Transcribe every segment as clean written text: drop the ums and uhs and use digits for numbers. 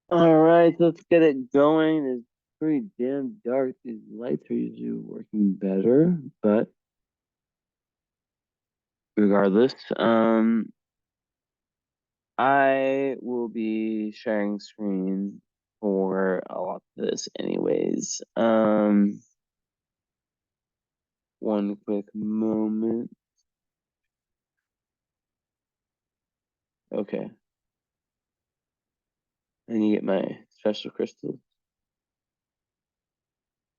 All right, let's get it going. It's pretty damn dark. These lights are usually working better, but regardless, I will be sharing screen for a lot of this anyways. One quick moment. Okay, I need to get my special crystals.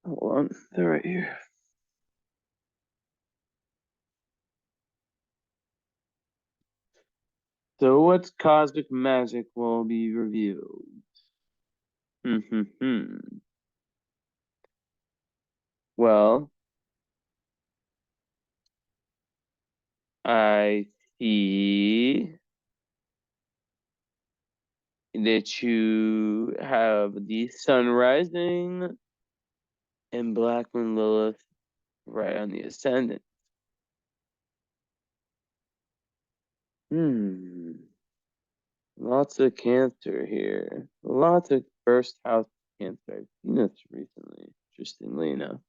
Hold on, they're right here. So what's cosmic magic will be revealed? Well, I see that you have the sun rising and Black Moon Lilith right on the ascendant. Hmm. Lots of Cancer here. Lots of first house Cancer. I've seen this recently, interestingly enough.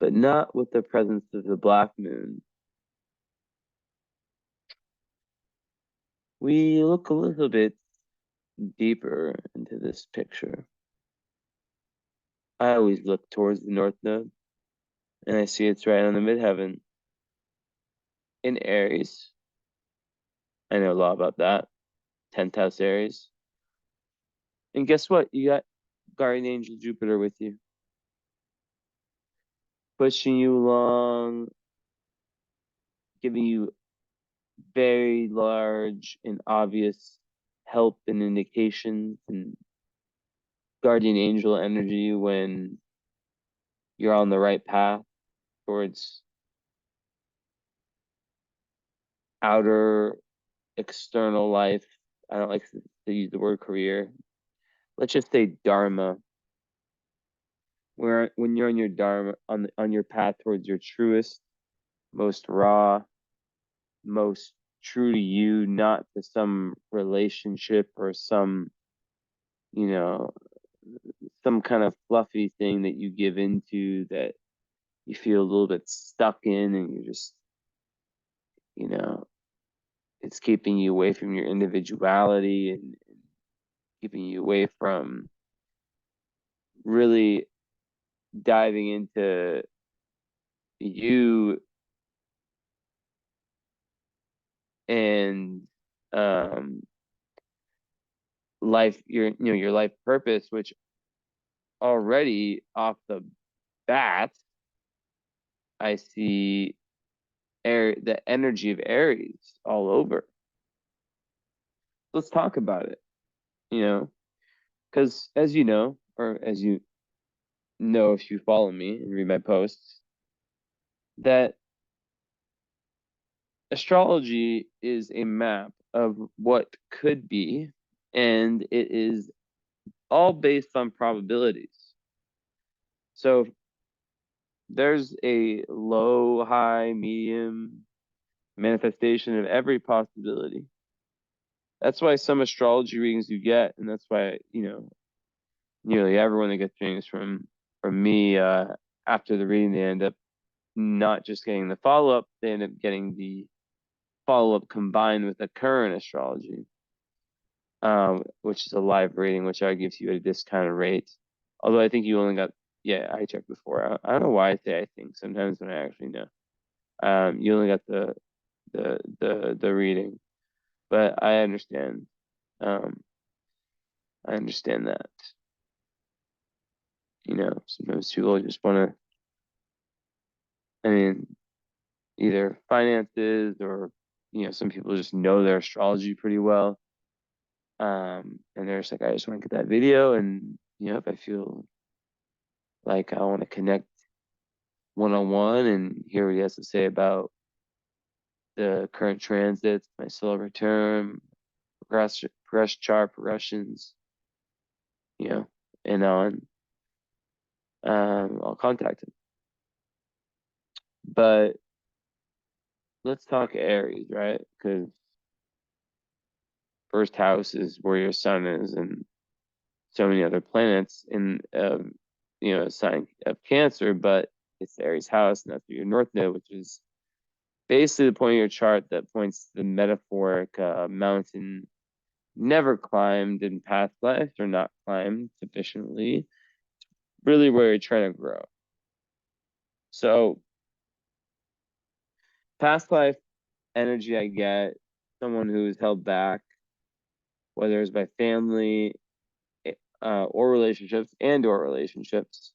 But not with the presence of the Black Moon. We look a little bit deeper into this picture. I always look towards the North Node, and I see it's right on the midheaven in Aries. I know a lot about that. 10th house Aries. And guess what? You got guardian angel Jupiter with you, pushing you along, giving you very large and obvious help and indications and guardian angel energy when you're on the right path towards outer external life. I don't like to use the word career. Let's just say dharma. Where when you're on your dharma on your path towards your truest, most raw, most true to you, not to some relationship or some, you know, some kind of fluffy thing that you give into that you feel a little bit stuck in and you're just, you know, it's keeping you away from your individuality and keeping you away from really diving into you and um life your life purpose, which already off the bat I see the energy of Aries all over. Let's talk about it, you know, because as you know, or as you know if you follow me and read my posts, that astrology is a map of what could be, and it is all based on probabilities. So there's a low, high, medium manifestation of every possibility. That's why some astrology readings you get, and that's why, nearly everyone that gets readings from me, after the reading, they end up not just getting the follow up, they end up getting the follow up combined with the current astrology, which is a live reading, which I give you at a discounted rate. Although I think you only got, yeah, I checked before. I don't know why I say I think sometimes when I actually know. You only got the reading, but Um, I understand that. Sometimes people just want to. I mean, either finances or some people just know their astrology pretty well. And they're just like, I just want to get that video, and if I feel like I want to connect one on one and hear what he has to say about the current transits, my solar return, progress chart progressions, you know, and on, I'll contact him. But let's talk Aries, right? Because first house is where your sun is, and so many other planets in a sign of Cancer, but it's Aries house, and that's your North Node, which is basically the point of your chart that points to the metaphoric mountain never climbed in past lives or not climbed sufficiently. Really where you're trying to grow. So past life energy I get, someone who is held back, whether it's by family or relationships or relationships.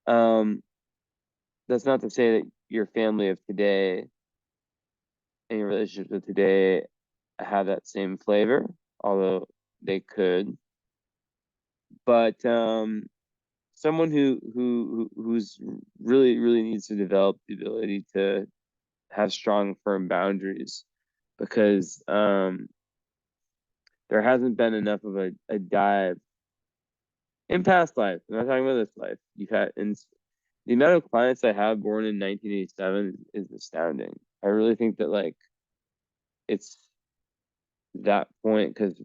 That's not to say that your family of today and your relationships of today have that same flavor, although they could. But someone who's really needs to develop the ability to have strong, firm boundaries, because there hasn't been enough of a dive in past life. I'm not talking about this life. You've had, and the amount of clients I have born in 1987 is astounding. I really think that like it's that point because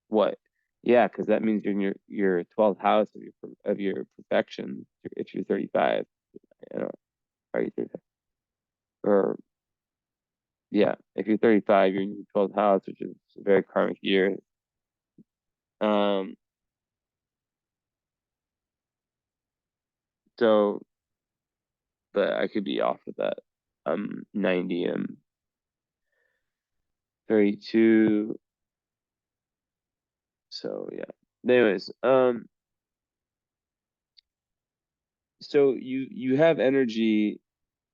what? Yeah, because that means you're in your 12th house of your perfection if you're 35. You know, are you 35? Or yeah, if you're 35, you're in your 12th house, which is a very karmic year. Um, so, but I could be off with that. I'm 90, I'm 32. So yeah. Anyways, so you have energy,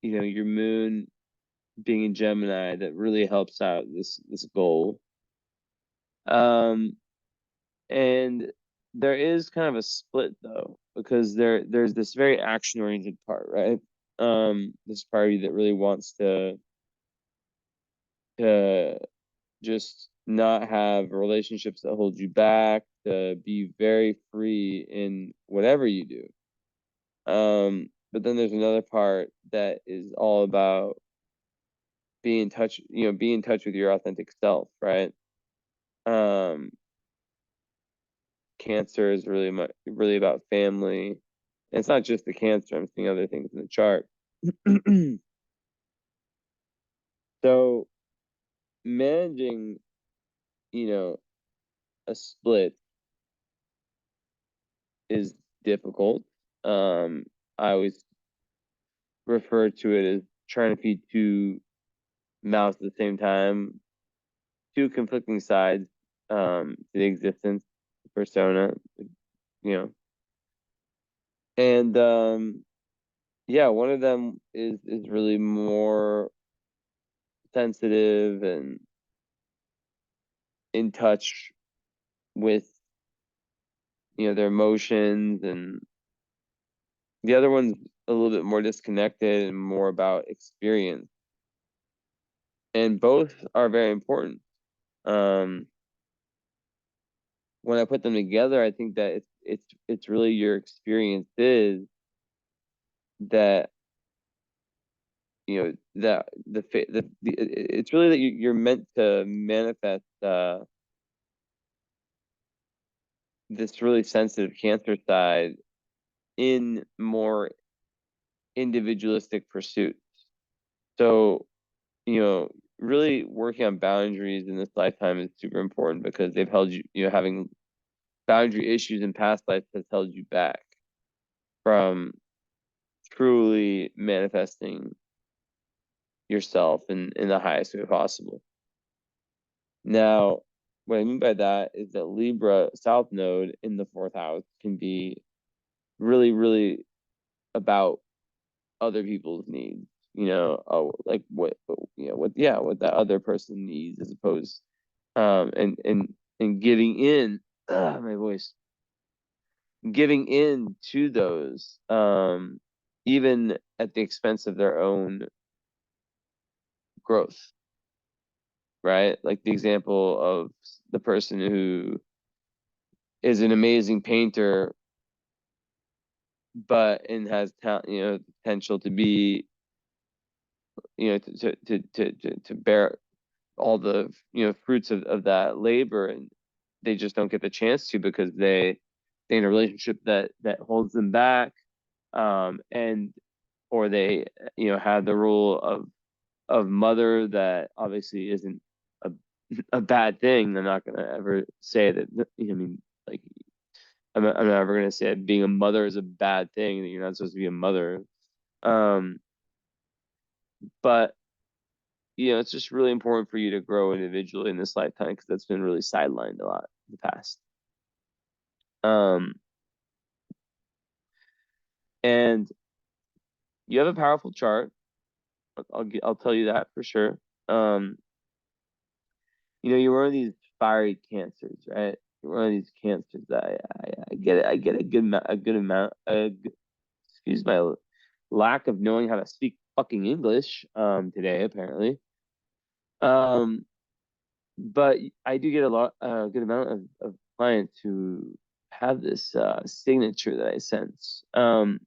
your moon being in Gemini that really helps out this goal. And there is kind of a split though, because there's this very action oriented part, right? This part of you that really wants to just not have relationships that hold you back, to be very free in whatever you do. But then there's another part that is all about be in touch, be in touch with your authentic self, right? Um, Cancer is really about family. And it's not just the Cancer, I'm seeing other things in the chart. So managing, a split is difficult. I always refer to it as trying to feed two mouths at the same time, two conflicting sides to the existence, persona, you know. And yeah, one of them is really more sensitive and in touch with their emotions, and the other one's a little bit more disconnected and more about experience. And both are very important. Um, when I put them together, I think that it's really your experiences that that it's really that you're meant to manifest this really sensitive Cancer side in more individualistic pursuits. So, really working on boundaries in this lifetime is super important because they've held you, having boundary issues in past lives has held you back from truly manifesting yourself in the highest way possible. Now, what I mean by that is that Libra South Node in the fourth house can be really about other people's needs, like what that other person needs as opposed, and giving in, my voice, giving in to those, even at the expense of their own growth, right? Like the example of the person who is an amazing painter, but and has talent, potential to be, to bear all the fruits of that labor, and they just don't get the chance to because they in a relationship that holds them back, and or they have the role of mother that obviously isn't a a bad thing. I'm not gonna ever say that. I mean, like I'm never gonna say that being a mother is a bad thing, that you're not supposed to be a mother. Um, but it's just really important for you to grow individually in this lifetime because that's been really sidelined a lot in the past. Um, and you have a powerful chart. I'll tell you that for sure. Um, you're one of these fiery cancers, right? You're one of these cancers that I get it. I get a good amount. Excuse my lack of knowing how to speak fucking English today apparently. Um, but I do get a good amount of clients who have this signature that I sense. And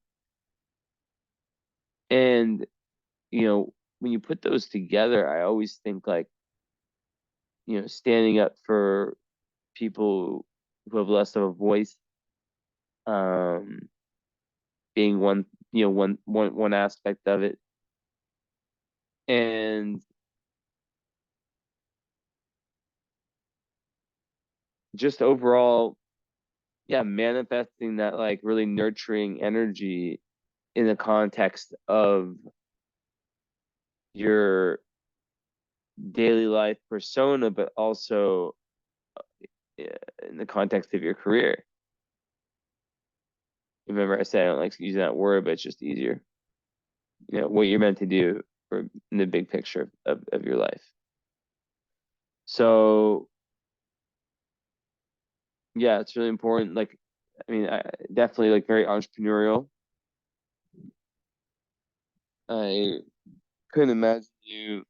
when you put those together, I always think like, standing up for people who have less of a voice, um, being one aspect of it. And just overall, yeah, manifesting that like really nurturing energy in the context of your daily life persona, but also in the context of your career. Remember, I said I don't like using that word, but it's just easier. What you're meant to do for in the big picture of your life. So yeah, it's really important. Like, I mean, definitely like very entrepreneurial. I couldn't imagine you,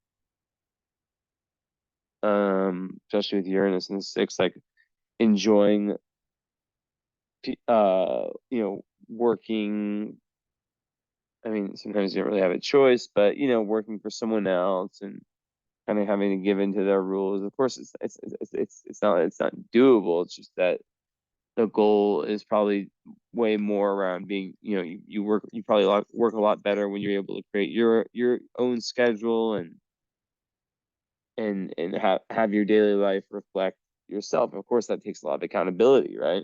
especially with Uranus and the six, like enjoying, working. I mean, sometimes you don't really have a choice, but working for someone else and kind of having to give into their rules. Of course, it's not doable. It's just that the goal is probably way more around being, you probably work a lot better when you're able to create your own schedule and have your daily life reflect yourself. Of course, that takes a lot of accountability, right?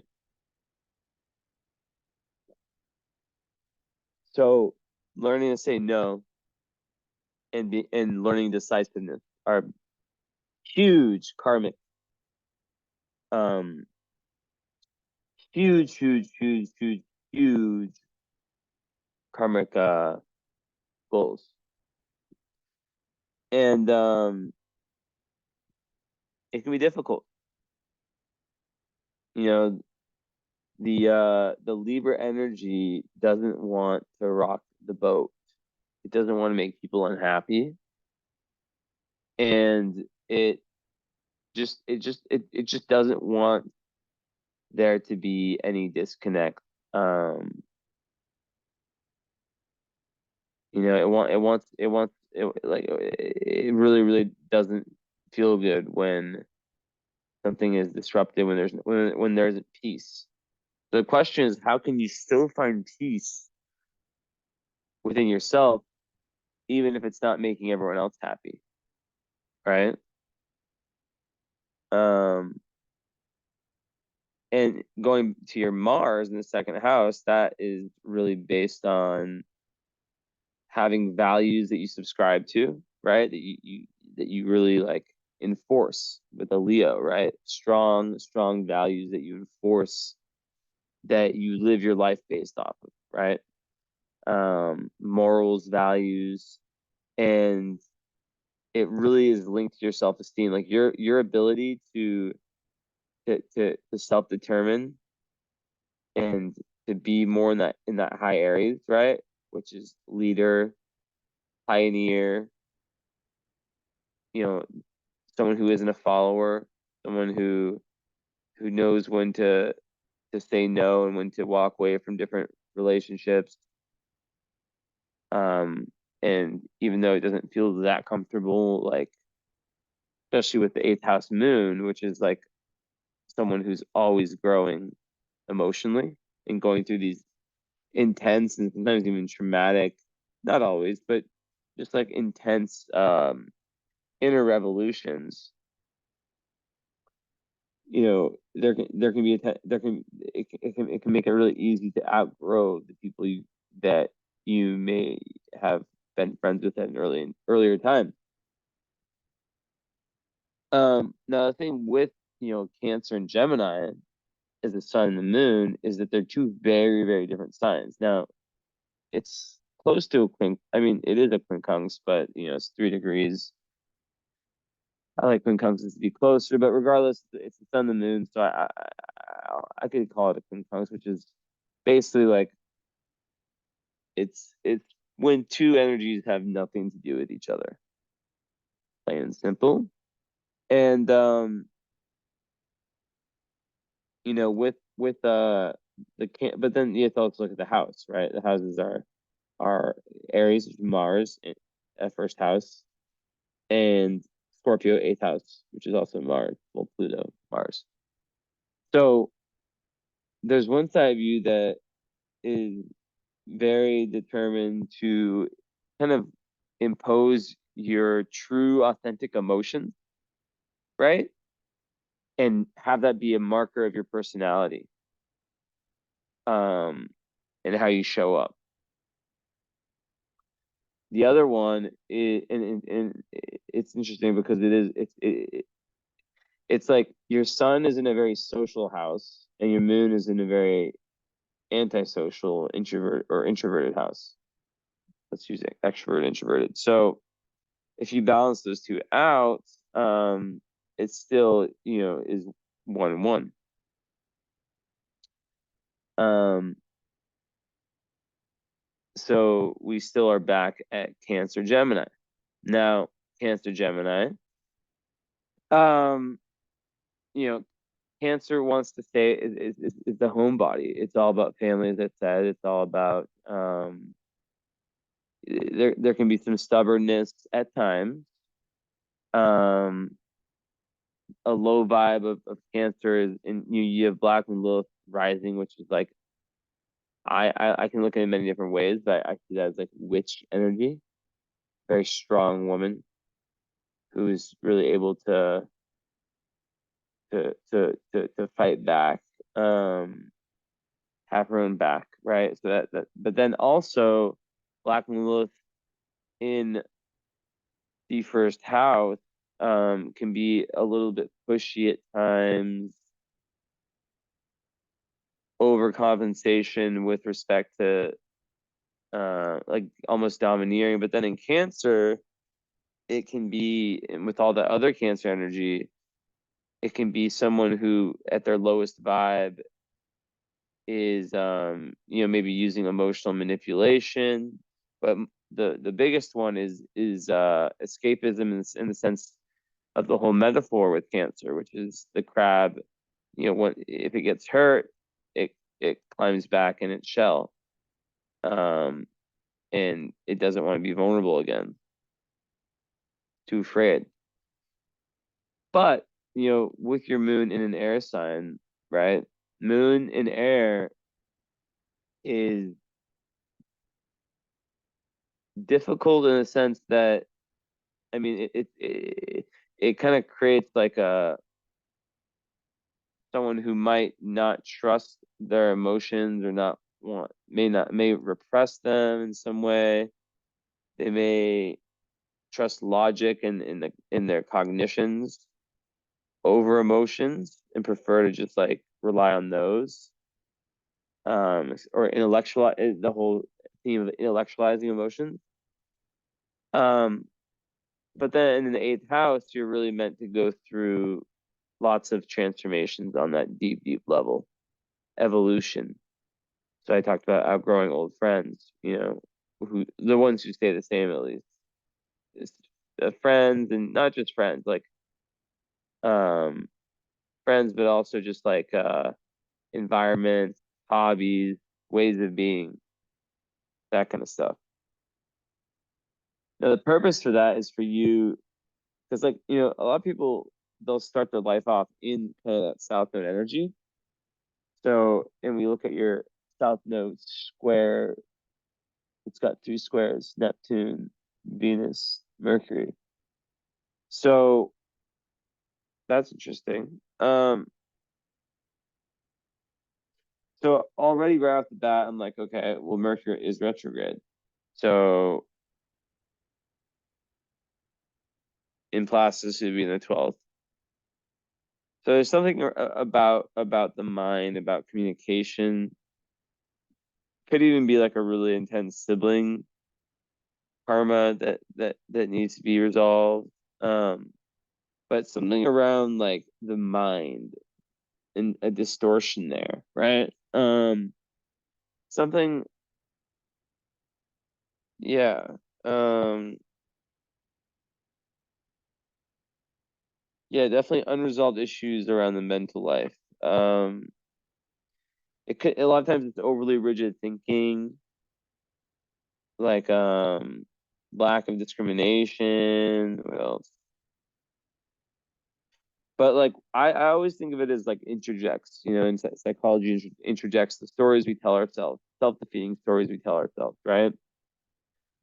So learning to say no and learning decisiveness are huge karmic, um, huge karmic goals. And it can be difficult. You know, the Libra energy doesn't want to rock the boat. It doesn't want to make people unhappy. And it just doesn't want there to be any disconnect. Um, it really, really doesn't feel good when something is disrupted, when there's peace. The question is, how can you still find peace within yourself, even if it's not making everyone else happy, right? Um, and going to your Mars in the second house, that is really based on having values that you subscribe to, right? That you really like enforce with a Leo, right? Strong values that you enforce, that you live your life based off of, right? Morals, values, and it really is linked to your self-esteem, like your ability to self-determine and to be more in that high areas, right? Which is leader, pioneer, you know, someone who isn't a follower, someone who knows when to say no and when to walk away from different relationships. Um, and even though it doesn't feel that comfortable, like especially with the eighth house moon, which is like someone who's always growing emotionally and going through these intense and sometimes even traumatic, not always, but just like intense inner revolutions. You know, there can be there can it can make it really easy to outgrow the people that you may have been friends with at an earlier time. Now the thing with, Cancer and Gemini as the sun and the moon is that they're two very, very different signs. Now, it's close to a I mean, it is a quincunx, but it's 3 degrees. I like quincunxes to be closer, but regardless, it's the sun and the moon, so I could call it a quincunx, which is basically like it's when two energies have nothing to do with each other, plain and simple. And with but then you have to also look at the house, right? The houses are Aries, which is Mars, at first house, and Scorpio, eighth house, which is also Mars, well, Pluto, Mars. So there's one side of you that is very determined to kind of impose your true, authentic emotions, right? And have that be a marker of your personality, um, and how you show up. The other one is, and it's interesting because it's like your sun is in a very social house and your moon is in a very antisocial introverted house. Let's use it, extrovert, introverted. So if you balance those two out, it still, is 1 and 1. Um, so we still are back at Cancer Gemini. Now, Cancer Gemini, um, you know, Cancer wants to stay is the homebody. It's all about family, as I said. It's all about there can be some stubbornness at times. Um, a low vibe of Cancer is, and you have Black and Lilith rising, which is like I can look at it in many different ways, but I see that as like witch energy, very strong woman who is really able to fight back, have her own back, right? So but then also Black and Lilith in the first house can be a little bit pushy at times, overcompensation with respect to like almost domineering. But then in Cancer, it can be, and with all the other Cancer energy, it can be someone who at their lowest vibe is maybe using emotional manipulation. But the biggest one is escapism in the sense of the whole metaphor with Cancer, which is the crab. If it gets hurt, it climbs back in its shell, and it doesn't want to be vulnerable again, too afraid. But with your moon in an air sign, right? Moon in air is difficult in the sense that, I mean, it kind of creates like someone who might not trust their emotions, or may repress them in some way. They may trust logic and in their cognitions over emotions and prefer to just like rely on those. Or intellectual, the whole theme of intellectualizing emotions. But then in the eighth house, you're really meant to go through lots of transformations on that deep, deep level, evolution. So I talked about outgrowing old friends, who the ones who stay the same at least. It's, friends, and not just friends, like um friends, but also just like environments, hobbies, ways of being, that kind of stuff. Now the purpose for that is for you Because like, a lot of people, they'll start their life off in kind of that south node energy. So, and we look at your south node square, it's got 3 squares: Neptune, Venus, Mercury. So that's interesting. So already right off the bat, I'm like, okay, well, Mercury is retrograde. So in Placidus, it would be in the 12th. So there's something about the mind, about communication. Could even be like a really intense sibling karma that needs to be resolved. But something around like the mind and a distortion there, right? Something, yeah. Yeah, definitely unresolved issues around the mental life. It could, a lot of times it's overly rigid thinking, like lack of discrimination. What else? But like I always think of it as like interjects, in psychology, interjects the stories we tell ourselves, self-defeating stories we tell ourselves, right?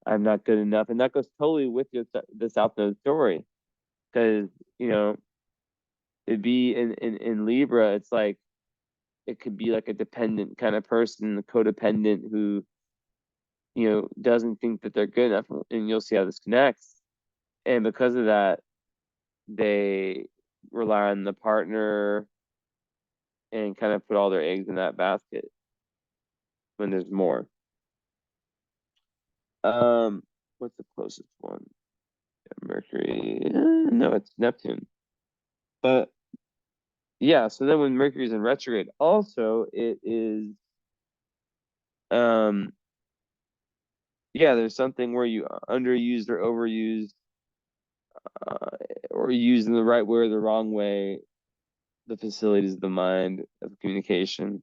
I'm not good enough, and that goes totally with the South Node story, because it'd be in Libra, it's like it could be like a dependent kind of person, a codependent who doesn't think that they're good enough, and you'll see how this connects. And because of that, they rely on the partner and kind of put all their eggs in that basket when there's more. What's the closest one? Mercury. No, it's Neptune. But yeah, so then when Mercury's in retrograde, also it is yeah, there's something where you underused or overused, uh, or used in the right way or the wrong way, the facilities of the mind of communication.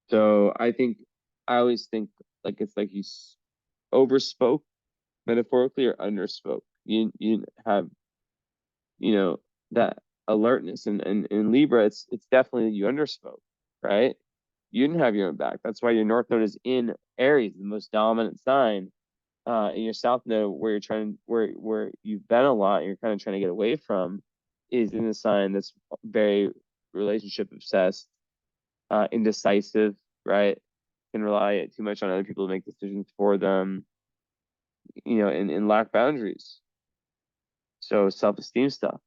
So I always think like it's like you overspoke metaphorically or underspoke. You didn't have that alertness, and in Libra it's definitely you underspoke, right? You didn't have your own back. That's why your North Node is in Aries, the most dominant sign. In your South Node, where where you've been a lot, and you're kind of trying to get away from, is in a sign that's very relationship obsessed, indecisive, right? Can rely too much on other people to make decisions for them, and lack boundaries. So self-esteem stuff.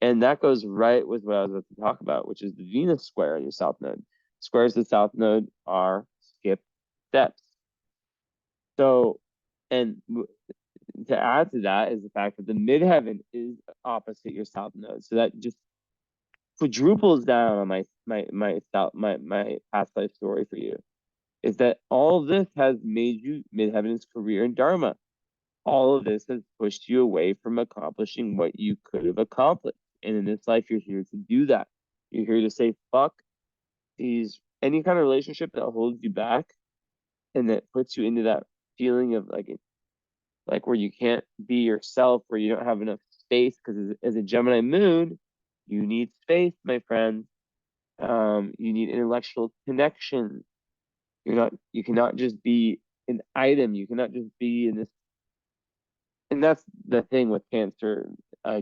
And that goes right with what I was about to talk about, which is the Venus square in your South Node. Squares of the South Node are skip steps. So, and to add to that is the fact that the midheaven is opposite your South Node. So that just quadruples down on my past life story for you. Is that all of this has made you midheaven's career and dharma. All of this has pushed you away from accomplishing what you could have accomplished. And in this life, you're here to do that. You're here to say, fuck any kind of relationship that holds you back and that puts you into that feeling of like where you can't be yourself, where you don't have enough space, because as a Gemini moon, you need space, my friend. You need intellectual connection. You cannot just be an item. You cannot just be in this. And that's the thing with Cancer,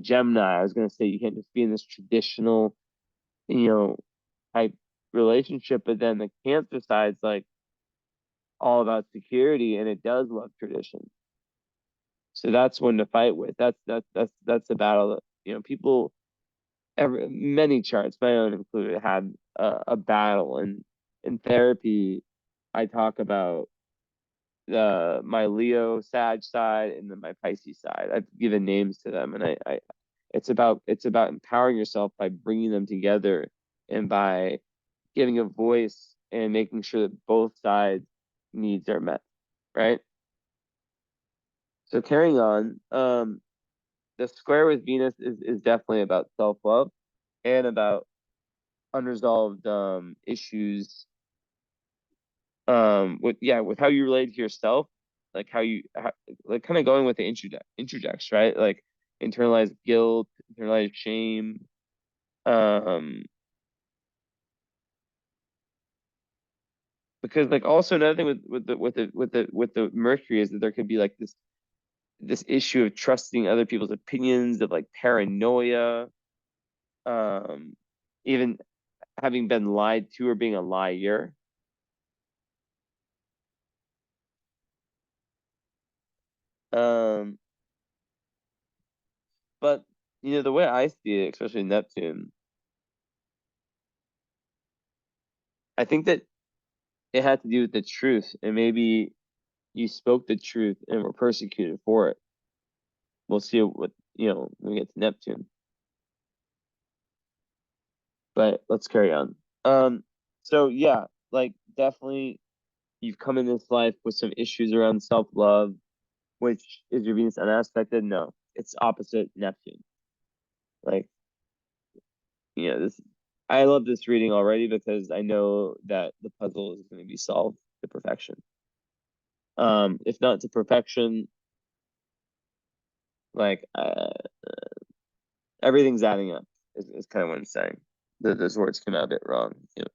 Gemini. I was going to say you can't just be in this traditional, you know, type relationship, but then the Cancer side's like all about security, and it does love tradition. So that's one to fight with. That's the battle that people, many charts, my own included, had a battle. And in therapy, I talk about my Leo Sag side and then my Pisces side. I've given names to them, and I it's about empowering yourself by bringing them together and by giving a voice and making sure that both sides needs are met, right? So carrying on, the square with Venus is definitely about self-love and about unresolved issues with how you relate to yourself like like kind of going with the interjects, right? Like internalized guilt, internalized shame. Um, because like also another thing with the Mercury is that there could be like this issue of trusting other people's opinions, of like paranoia, um, even having been lied to or being a liar. Um, but the way I see it, especially Neptune, I think that it had to do with the truth, and maybe you spoke the truth and were persecuted for it. We'll see what when we get to Neptune. But let's carry on. So yeah, like definitely you've come in this life with some issues around self-love, which is your Venus unaspected. No, it's opposite Neptune. Like, this I love this reading already because I know that the puzzle is going to be solved to perfection. If not to perfection, like everything's adding up is kind of what I'm saying. Those words came out a bit wrong,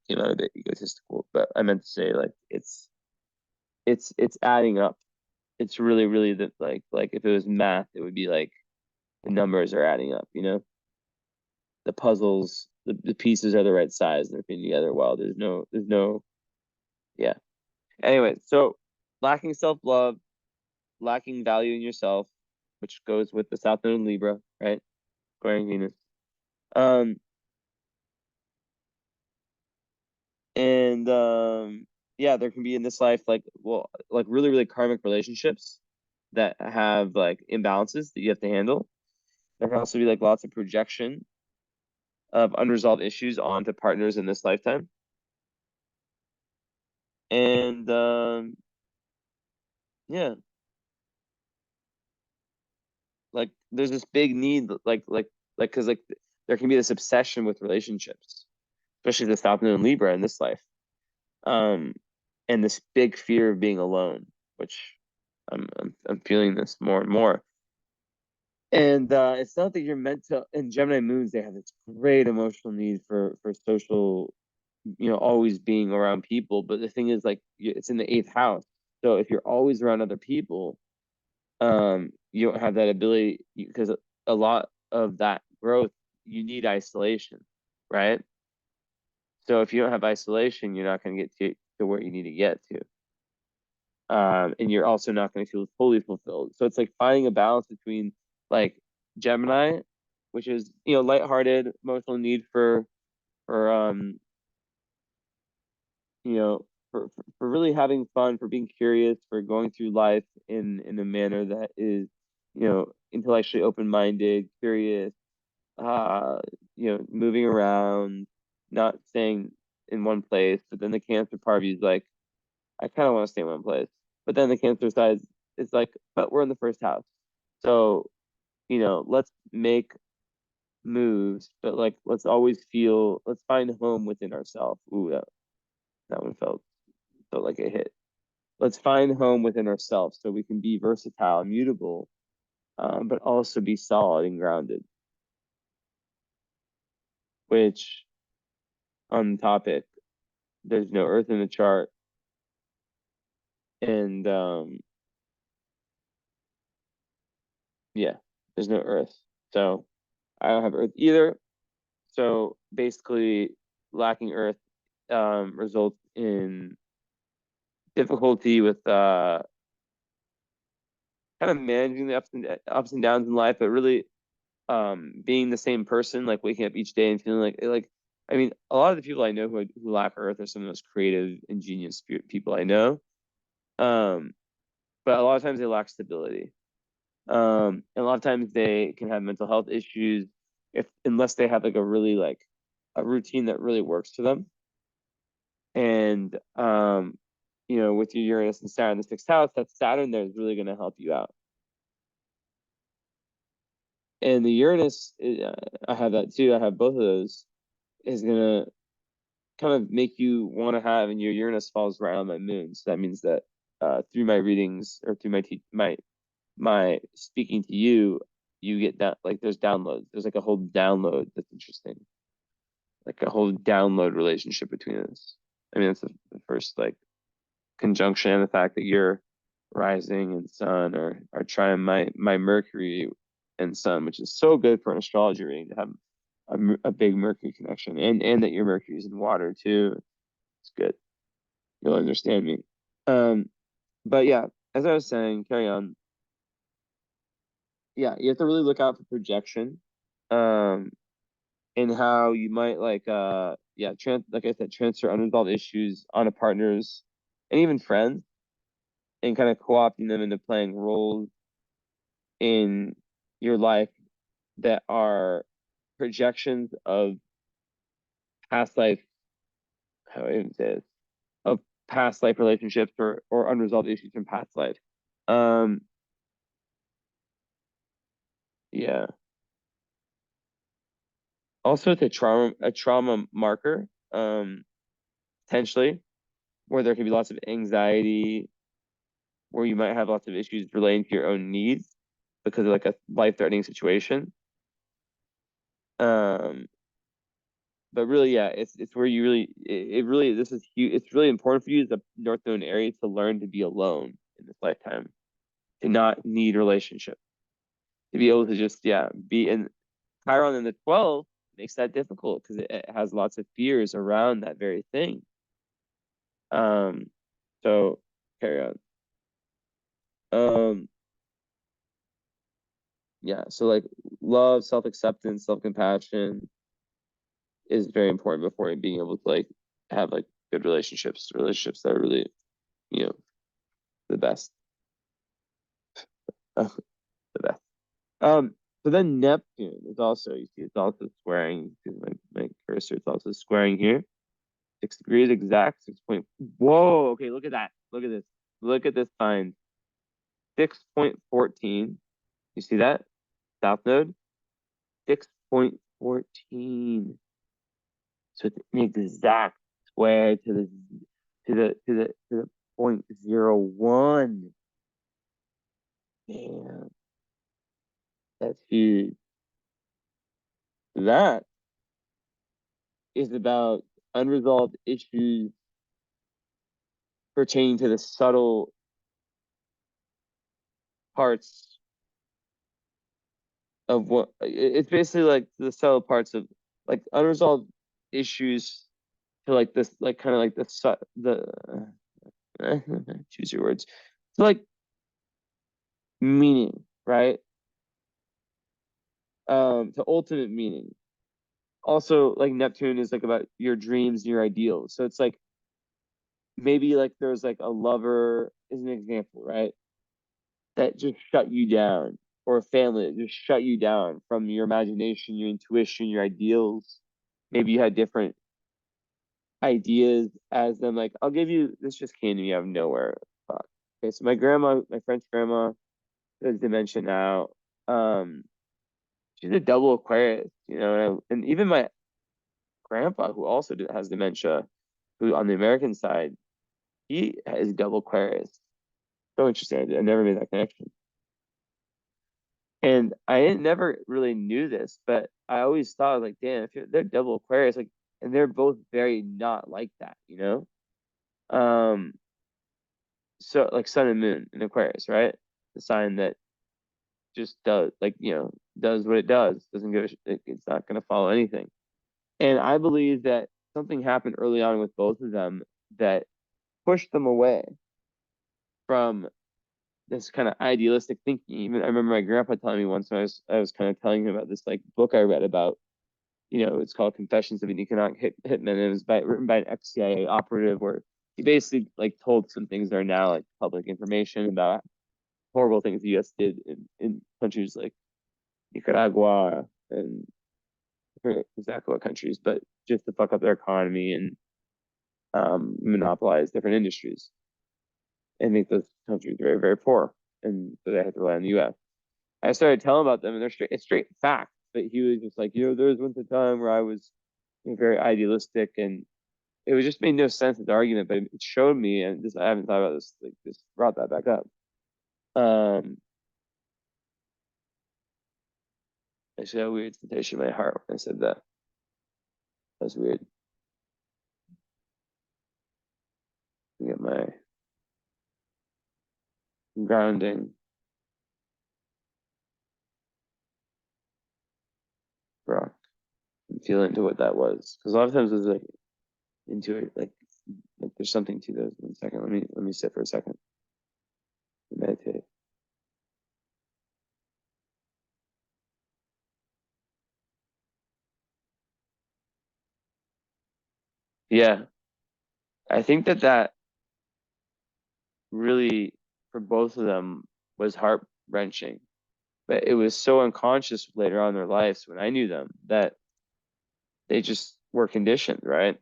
came out a bit egotistical, but I meant to say like it's adding up. It's really, really that like if it was math, it would be like the numbers are adding up, the puzzles, the pieces are the right size and they're fitting together well. There's no yeah. Anyway, so lacking self-love, lacking value in yourself, which goes with the South Node in Libra, right? Squaring Venus. Um and yeah, there can be in this life like really, really karmic relationships that have like imbalances that you have to handle. There can also be like lots of projection of unresolved issues onto partners in this lifetime. And yeah, like there's this big need, because like there can be this obsession with relationships, especially the South Node in Libra in this life. Um, and this big fear of being alone, which I'm feeling this more and more. And it's not that you're meant to. In Gemini moons, they have this great emotional need for social, always being around people. But the thing is, like, it's in the eighth house. So if you're always around other people, you don't have that ability because a lot of that growth, you need isolation, right? So if you don't have isolation, you're not going to get to where you need to get to. And you're also not going to feel fully fulfilled. So it's like finding a balance between like Gemini, which is lighthearted, emotional need for you know for really having fun, for being curious, for going through life in a manner that is intellectually open-minded, curious, moving around, not staying in one place. But then the Cancer part of you is like, I kind of want to stay in one place. But then the Cancer side is like, but we're in the first house. So, let's make moves, but like, let's find a home within ourselves. Ooh, that one felt like a hit. Let's find home within ourselves so we can be versatile and mutable, but also be solid and grounded, which on the topic, there's no earth in the chart. And yeah, there's no earth. So I don't have earth either. So basically, lacking earth results in difficulty with kind of managing the ups and downs in life, but really being the same person, like waking up each day and feeling like I mean, a lot of the people I know who lack earth are some of the most creative, ingenious people I know. Um, but a lot of times they lack stability. And a lot of times they can have mental health issues if unless they have like a routine that really works for them. And with your Uranus and Saturn in the sixth house, that Saturn there is really going to help you out. And the Uranus, I have that too. I have both of those. Is going to kind of make you want to have, and your Uranus falls right on my moon. So that means that through my readings or through my speaking to you, you get that, like, there's downloads. There's like a whole download that's interesting, like a whole download relationship between us. I mean, that's the first like conjunction, and the fact that your rising and sun are trying my Mercury and sun, which is so good for an astrology reading to have a big Mercury connection, and that your Mercury is in water too. It's good. You'll understand me. Um, but yeah, as I was saying, carry on. Yeah, you have to really look out for projection, um, and how you might like yeah, like I said, transfer unresolved issues onto partners and even friends, and kind of co-opting them into playing roles in your life that are projections of past life, how do I even say this, of past life relationships or unresolved issues from past life. Um, yeah. Also, it's a trauma marker, potentially, where there could be lots of anxiety, where you might have lots of issues relating to your own needs because of like a life-threatening situation. Um, but really, yeah, it's where you really it really this is huge. It's really important for you as a North Node Aries to learn to be alone in this lifetime, to not need relationship, to be able to just, yeah, be in. Chiron in the 12th makes that difficult because it has lots of fears around that very thing. Um, so carry on. Um, yeah, so like love, self-acceptance, self-compassion is very important before being able to like have like good relationships that are really, you know, the best. The best. So then Neptune is also, you see, it's also squaring, you see my cursor, it's also squaring here. 6 degrees exact, 6 point. Whoa, okay, look at that. Look at this. Look at this sign. 6.14. You see that? South node? 6.14. So it's an exact square to the 0.01. Man, that's huge. That is about unresolved issues pertaining to the subtle parts of what it's basically like the subtle parts of like unresolved issues to like this, like kind of like choose your words. So like meaning, right? To ultimate meaning. Also, like Neptune is like about your dreams and your ideals. So it's like maybe like there's like a lover is an example, right? That just shut you down, or a family that just shut you down from your imagination, your intuition, your ideals. Maybe you had different ideas as them. Like, I'll give you this, just came to me out of nowhere. Fuck. Okay, so my French grandma has dementia now. Um, she's a double Aquarius, and even my grandpa, who also has dementia, who on the American side, he is double Aquarius. So interesting. I never made that connection. And I never really knew this, but I always thought like, damn, if they're double Aquarius, like, and they're both very not like that, you know? Um, so like Sun and Moon in Aquarius, right? The sign that just does, like, does what it does, doesn't give a it's not going to follow anything. And I believe that something happened early on with both of them that pushed them away from this kind of idealistic thinking. Even I remember my grandpa telling me once when I was kind of telling him about this like book I read about, it's called Confessions of an Economic Hitman, and it was written by an ex-CIA operative, where he basically like told some things that are now like public information about horrible things the U.S. did in countries like Nicaragua, and I forget exactly what countries, but just to fuck up their economy and monopolize different industries and make those countries very, very poor. And so they had to rely on the US. I started telling about them, and it's straight facts. But he was just like, there was once a time where I was very idealistic, and it was just made no sense as argument, but it showed me, and this I haven't thought about this, like this brought that back up. I actually had a weird sensation in my heart when I said that. That was weird. Get my grounding rock and feel into what that was. Because a lot of times it was like into it, like there's something to those. 1 second. Let me sit for a second. Meditate. Yeah. I think that really for both of them was heart wrenching. But it was so unconscious later on in their lives when I knew them that they just were conditioned, right?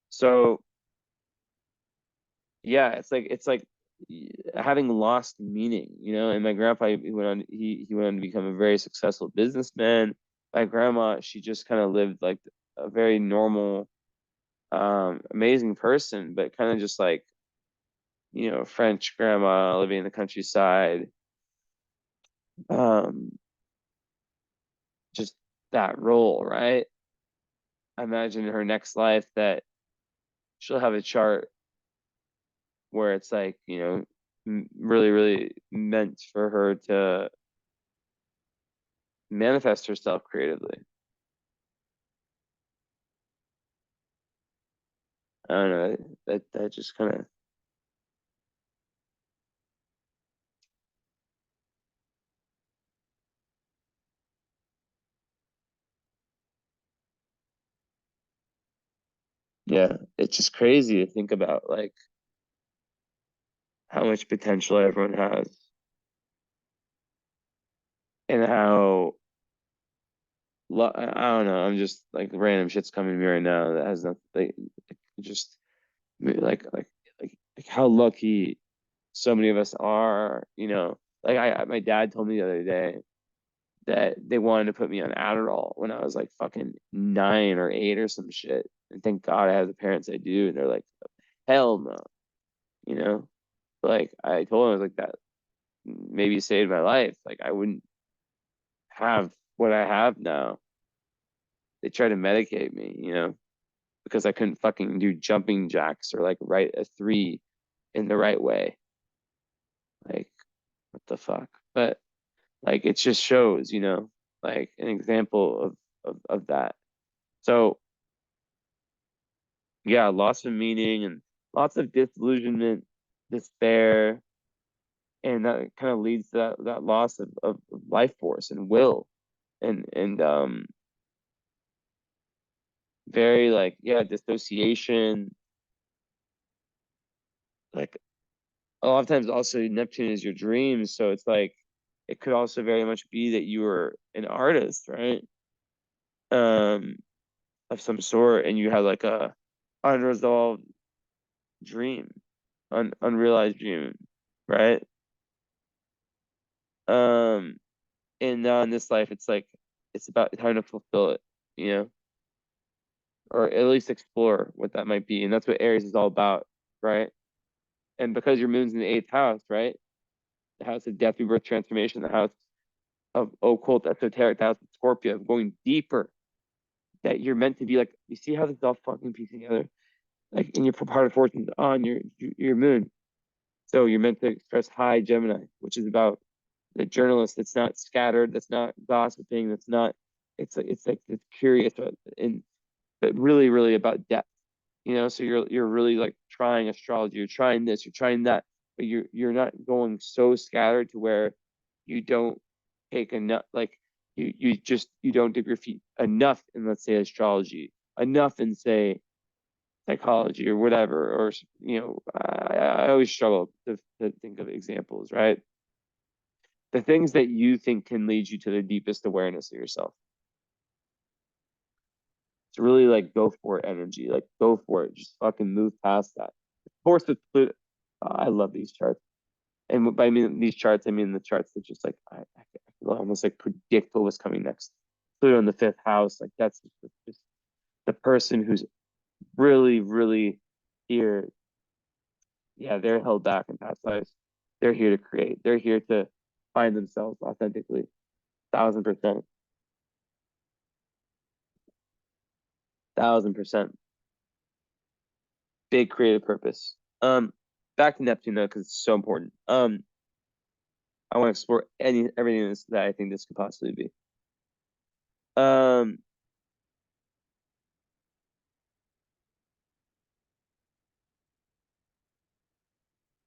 So yeah, it's like having lost meaning, you know. And my grandpa, he went on to become a very successful businessman. My grandma, she just kind of lived like a very normal, amazing person, but kind of just like, French grandma living in the countryside. Um, just that role, right? I imagine in her next life that she'll have a chart where it's like, really, really meant for her to manifest herself creatively. I don't know. That just kind of, yeah, it's just crazy to think about like how much potential everyone has and how I don't know. I'm just like random shit's coming to me right now that has nothing. Like, just like how lucky so many of us are. Like my dad told me the other day that they wanted to put me on Adderall when I was like fucking 9 or 8 or some shit. And thank God I have the parents I do. And they're like, hell no, you know? Like I told him I was like that maybe saved my life. Like I wouldn't have what I have now. They tried to medicate me, because I couldn't fucking do jumping jacks or like write a three in the right way. Like what the fuck? But like it just shows, like an example of that. So yeah, loss of meaning and lots of disillusionment, despair, and that kind of leads to that loss of life force and will and very like yeah, dissociation. Like a lot of times also Neptune is your dreams, so it's like it could also very much be that you were an artist, right? Um, of some sort, and you had like a unresolved dream, unrealized dream, right? Um, and now in this life, it's like it's about time to fulfill it, you know, or at least explore what that might be, and that's what Aries is all about, right? And because your moon's in the eighth house, right? The house of death, rebirth, transformation, the house of occult, esoteric, the house of Scorpio, going deeper. That you're meant to be like, you see how this is all fucking piecing together, like in your part of fortune's on your moon. So you're meant to express high Gemini, which is about the journalist that's not scattered, that's not gossiping, that's not. It's curious, and but really, really about depth. So you're really like trying astrology, you're trying this, you're trying that, but you're not going so scattered to where you don't take enough. Like you don't dip your feet enough in, let's say, astrology, enough in, say, psychology or whatever, or I always struggle to think of examples, right? The things that you think can lead you to the deepest awareness of yourself. It's really like go for it energy, like go for it, just fucking move past that. Of course, with Pluto, I love these charts, and by I mean these charts, I mean the charts that just like I could almost like predict what was coming next. Pluto in the fifth house, like that's just the person who's really, really here. Yeah, they're held back in past lives. They're here to create. They're here to find themselves authentically. 1,000%. 1,000%. Big creative purpose. Back to Neptune though, because it's so important. I want to explore everything that I think this could possibly be. Um,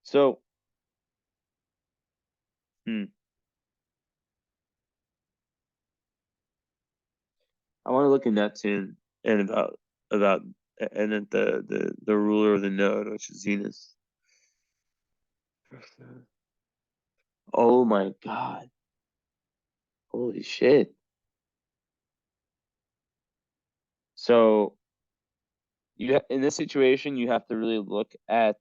so, hmm, I want to look at Neptune and about and at the ruler of the node, which is Venus. Oh my God. Holy shit. So in this situation, you have to really look at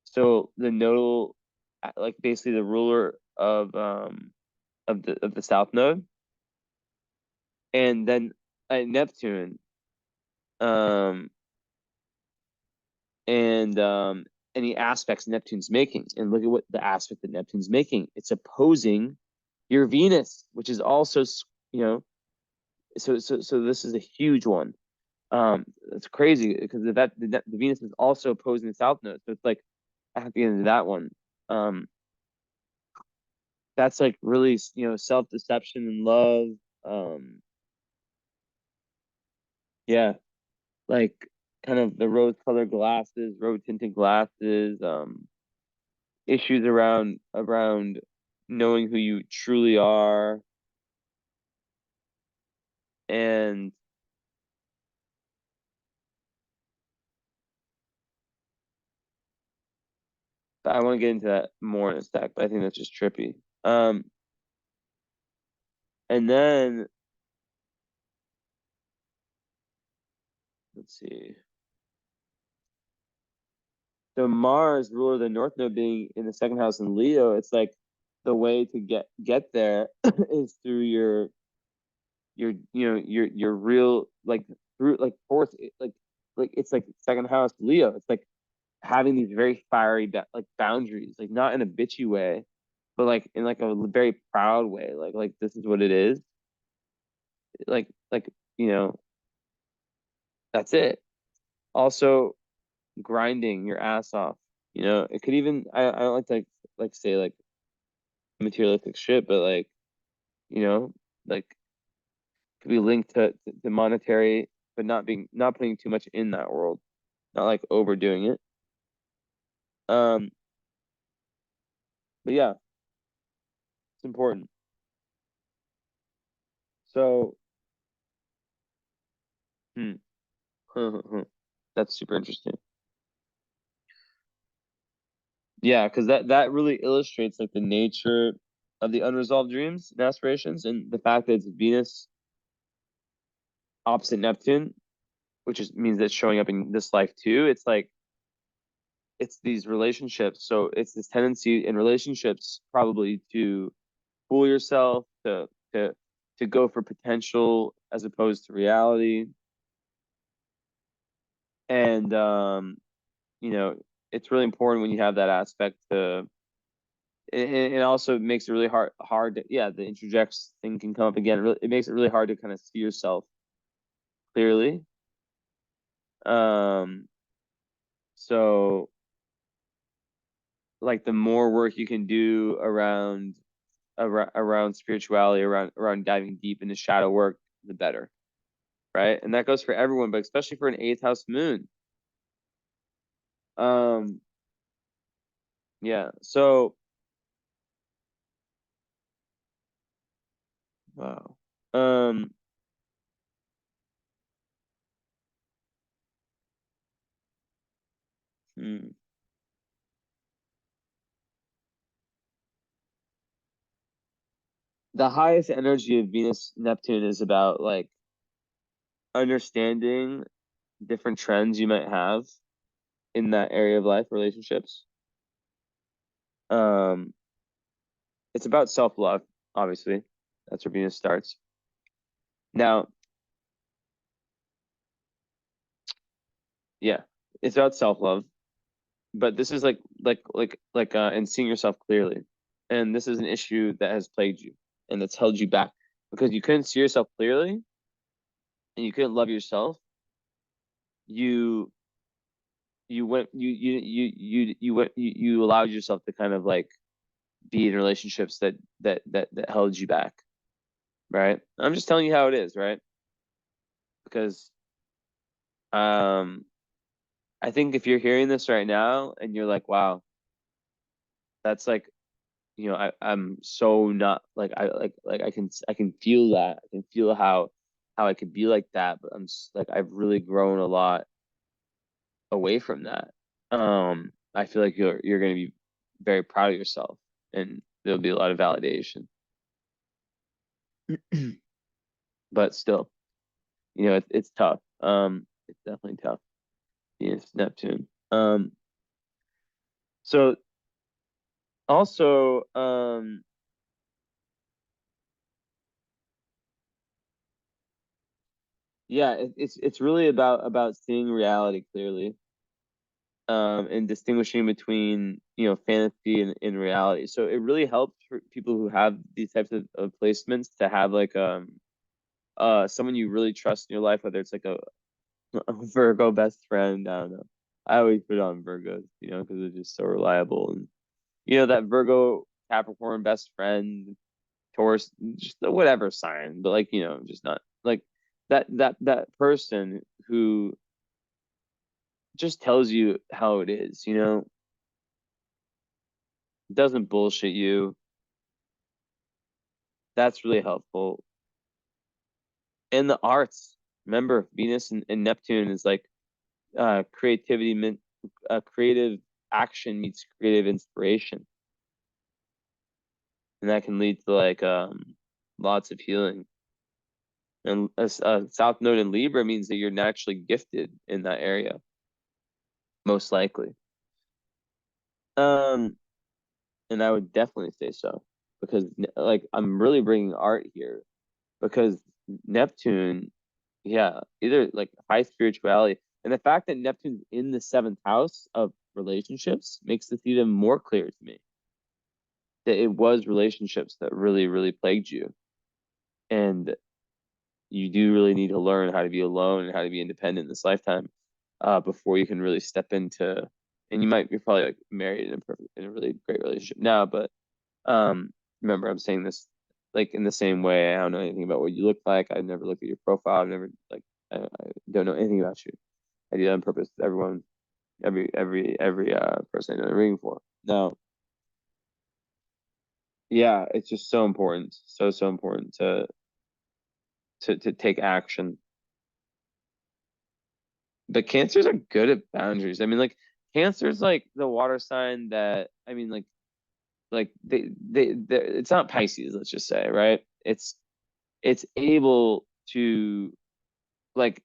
so the nodal, like basically the ruler of the south node, and then Neptune, um and any aspects Neptune's making, and look at what the aspect that Neptune's making. It's opposing your Venus, which is also, you know, so this is a huge one. It's crazy because the Venus is also opposing the south node, so it's like I have to get into that one. Um, that's like really, self deception and love. Um, yeah, like kind of the rose colored glasses, rose tinted glasses. Issues around knowing who you truly are, and I want to get into that more in a sec, but I think that's just trippy. Um, and then let's see. So Mars, ruler of the North Node, being in the second house in Leo, it's like the way to get there is through your real, like, through like fourth, like it's like second house Leo. It's like having these very fiery like boundaries, like not in a bitchy way, but like in like a very proud way. Like this is what it is. Like that's it. Also, grinding your ass off. It could even, I don't like say like materialistic shit, but like, you know, like could be linked to monetary, but not putting too much in that world, not like overdoing it. Um, but yeah, it's important. So, hmm, that's super interesting. Yeah, because that really illustrates like the nature of the unresolved dreams and aspirations, and the fact that it's Venus opposite Neptune, which means that it's showing up in this life too. It's like it's these relationships. So it's this tendency in relationships probably to fool yourself, to to go for potential as opposed to reality. And you know, it's really important when you have that aspect to it also makes it really hard to, yeah, the interjects thing can come up again. It makes it really hard to kind of see yourself clearly. Um, so like the more work you can do around spirituality, around diving deep into shadow work, the better, right? And that goes for everyone, but especially for an eighth house moon. Um, yeah. So, wow. Um, hmm. The highest energy of Venus Neptune is about like understanding different trends you might have in that area of life, relationships. Um, it's about self-love, obviously. That's where Venus starts. Now, Yeah, it's about self-love, but this is and seeing yourself clearly. And this is an issue that has plagued you and that's held you back because you couldn't see yourself clearly and you couldn't love yourself. You you went you went you allowed yourself to kind of like be in relationships that held you back, right? I'm just telling you how it is, right? Because um I think if you're hearing this right now and you're like, wow, that's like, I'm so not like I can feel that. I can feel how I could be like that, but like I've really grown a lot away from that. I feel like you're gonna be very proud of yourself and there'll be a lot of validation. But still, it's tough. It's definitely tough. Venus, Neptune. So also, yeah, it's really about seeing reality clearly, and distinguishing between, fantasy and reality. So it really helps for people who have these types of placements to have like someone you really trust in your life, whether it's like a Virgo best friend. I don't know. I always put on Virgos, because they're just so reliable, and that Virgo Capricorn best friend, Taurus, just whatever sign, but like, just not like that person who just tells you how it is, doesn't bullshit you. That's really helpful. And the arts, remember, Venus and Neptune is like creativity, creative action meets creative inspiration, and that can lead to like lots of healing. And a South Node in Libra means that you're naturally gifted in that area, most likely. Um, and I would definitely say so because like I'm really bringing art here because Neptune, yeah, either like high spirituality and the fact that Neptune's in the seventh house of relationships makes this even more clear to me that it was relationships that really, really plagued you. And you do really need to learn how to be alone and how to be independent in this lifetime, before you can really step into, and you're probably like married in a really great relationship now, but remember, I'm saying this like in the same way. I don't know anything about what you look like. I've never looked at your profile. I've never like I don't know anything about you. I do that on purpose. Everyone, every person I know I'm reading for. No, yeah, it's just so important, so important to take action. But cancers are good at boundaries. I mean, like cancer's like the water sign that I mean, like they it's not Pisces, let's just say, right? It's able to like,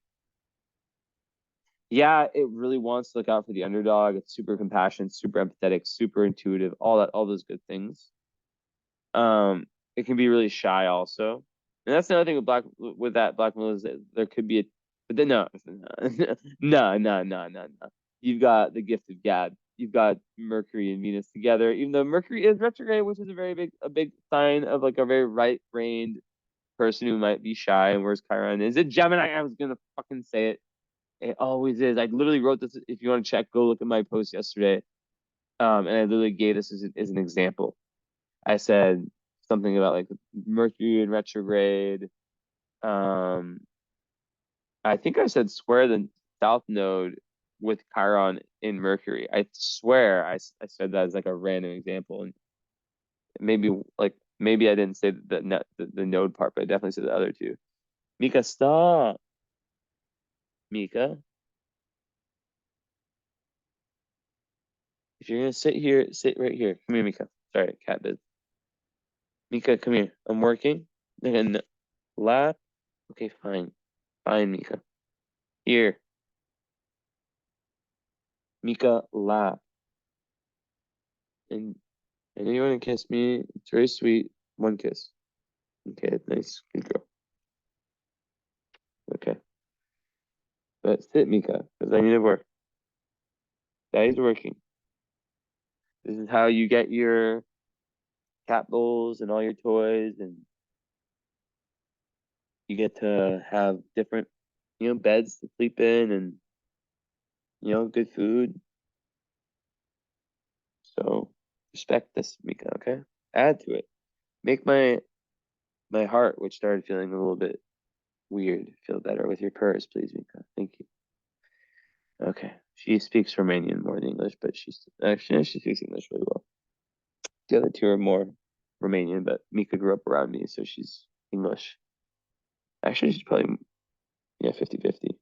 yeah, it really wants to look out for the underdog. It's super compassionate, super empathetic, super intuitive, all those good things. It can be really shy also. And that's another thing with that Black Widow is that there could be a, but then no, no. You've got the gift of gab. You've got Mercury and Venus together, even though Mercury is retrograde, which is a big sign of like a very right-brained person who might be shy, and whereas Chiron is a Gemini. I was gonna fucking say it. It always is. I literally wrote this. If you want to check, go look at my post yesterday. And I literally gave this as an example. I said something about like Mercury in retrograde. Um, I think I said square the South Node with Chiron in Mercury. I swear I said that as like a random example, and maybe maybe I didn't say the node part, but I definitely said the other two. Mika, stop. Mika, if you're gonna sit here, sit right here. Come here, Mika. Sorry, cat biz. Mika, come here. I'm working. And lap. Okay, fine. Fine, Mika. Here. Mika, lap. And I know you want to kiss me. It's very sweet. One kiss. Okay, nice. Good girl. Okay. But sit, Mika, because I need to work. Daddy's working. This is how you get your cat bowls and all your toys, and you get to have different, beds to sleep in, and good food. So respect this, Mika, okay? Add to it. Make my heart, which started feeling a little bit weird, feel better with your purrs, please, Mika. Thank you. Okay. She speaks Romanian more than English, but she speaks English really well. The other two are more Romanian, but Mika grew up around me, so she's English. Actually, she's probably 50-50.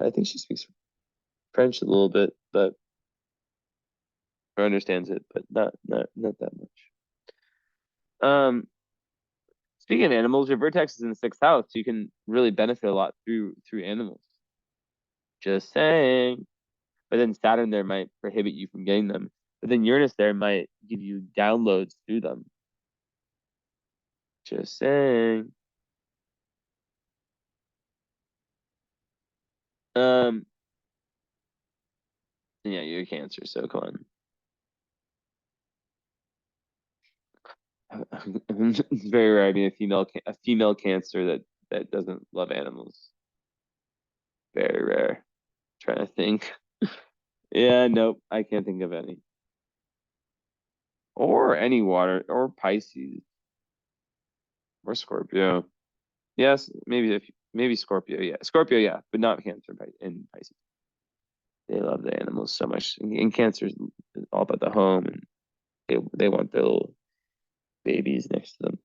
I think she speaks French a little bit, but or understands it, but not that much. Speaking of animals, your vertex is in the sixth house, so you can really benefit a lot through animals. Just saying. But then Saturn there might prohibit you from getting them. But then Uranus there might give you downloads through them. Just saying. Um, yeah, you're Cancer, so come on. It's very rare. I mean, a female Cancer that doesn't love animals. Very rare. Trying to think. Yeah, nope, I can't think of any. Or any water, or Pisces, or Scorpio. Yes, maybe Scorpio. Yeah, Scorpio. Yeah, but not Cancer and Pisces. They love the animals so much. And Cancer is all about the home, and they want their little babies next to them.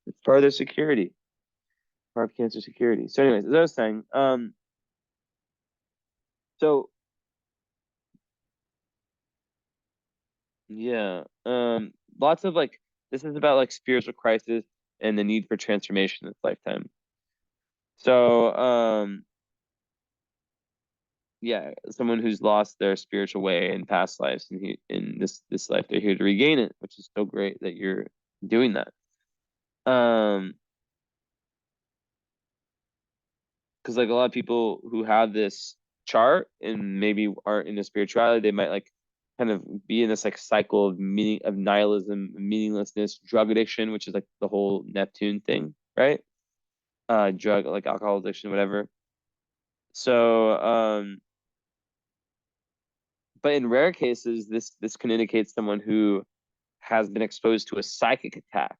It's part of their security. Part of Cancer security. So, anyways, as I was saying, so yeah, lots of this is about spiritual crisis and the need for transformation in this lifetime. So, yeah, someone who's lost their spiritual way in past lives, and in this life they're here to regain it, which is so great that you're doing that. Because a lot of people who have this chart and maybe aren't into spirituality, they might kind of be in this cycle of nihilism, meaninglessness, drug addiction, which is the whole Neptune thing, right? Drug, alcohol addiction, whatever. So, but in rare cases, this can indicate someone who has been exposed to a psychic attack.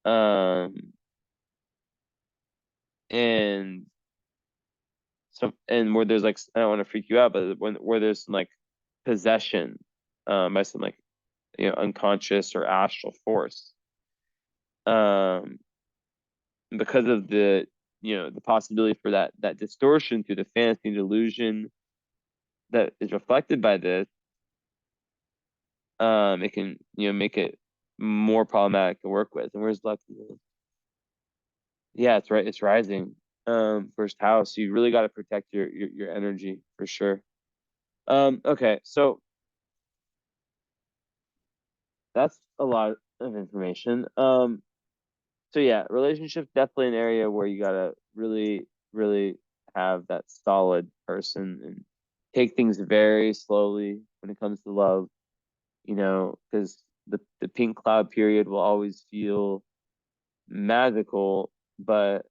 And where there's I don't want to freak you out, but where there's some possession by some unconscious or astral force. Because of the possibility for that distortion through the fantasy and delusion that is reflected by this, it can make it more problematic to work with. And where's luck? Yeah, it's right. It's rising. First house. You really got to protect your energy for sure. Okay, so that's a lot of information. So yeah, relationships definitely an area where you gotta really, really have that solid person and take things very slowly when it comes to love, because the pink cloud period will always feel magical, but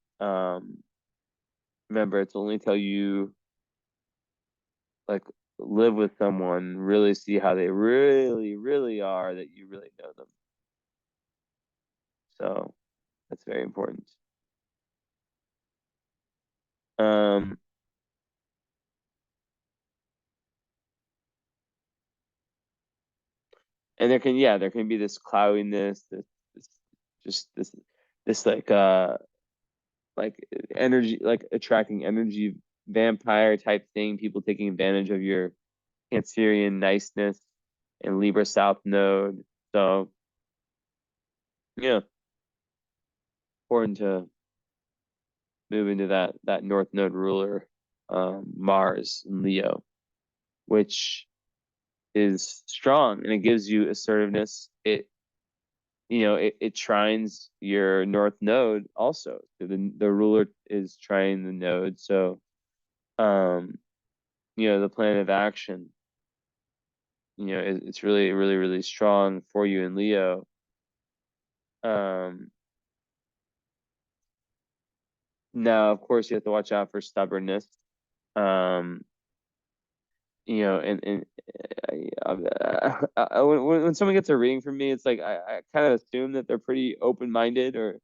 remember, it's only till you like live with someone, really see how they really, really are, that you really know them. So that's very important. Um, and there can be this cloudiness, this just this like energy, attracting energy vampire type thing, people taking advantage of your Cancerian niceness and Libra South node. So yeah, important to move into that North node ruler, Mars and Leo, which is strong, and it gives you assertiveness. It it trines your north node also. So the ruler is trining the node. So, the plan of action, it's really, really, really strong for you in Leo. Now, of course, you have to watch out for stubbornness. Um, and when someone gets a reading from me, it's like I kind of assume that they're pretty open-minded, or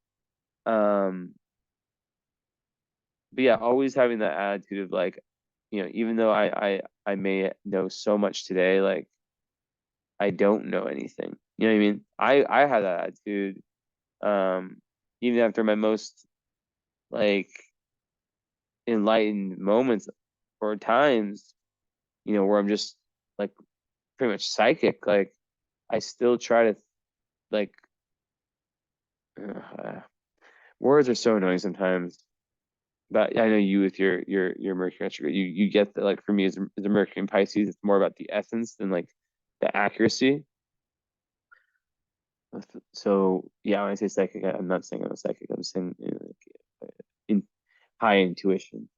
but yeah, always having that attitude of like, even though I may know so much today, like I don't know anything. You know what I mean? I had that attitude, um, even after my most like enlightened moments or times, where I'm just like pretty much psychic. Like I still try to like uh, words are so annoying sometimes. But I know you with your Mercury retrograde, you get that. Like for me as a Mercury in Pisces, it's more about the essence than like the accuracy. So yeah, when I say psychic, I'm not saying I'm a psychic. I'm saying like, in high intuition,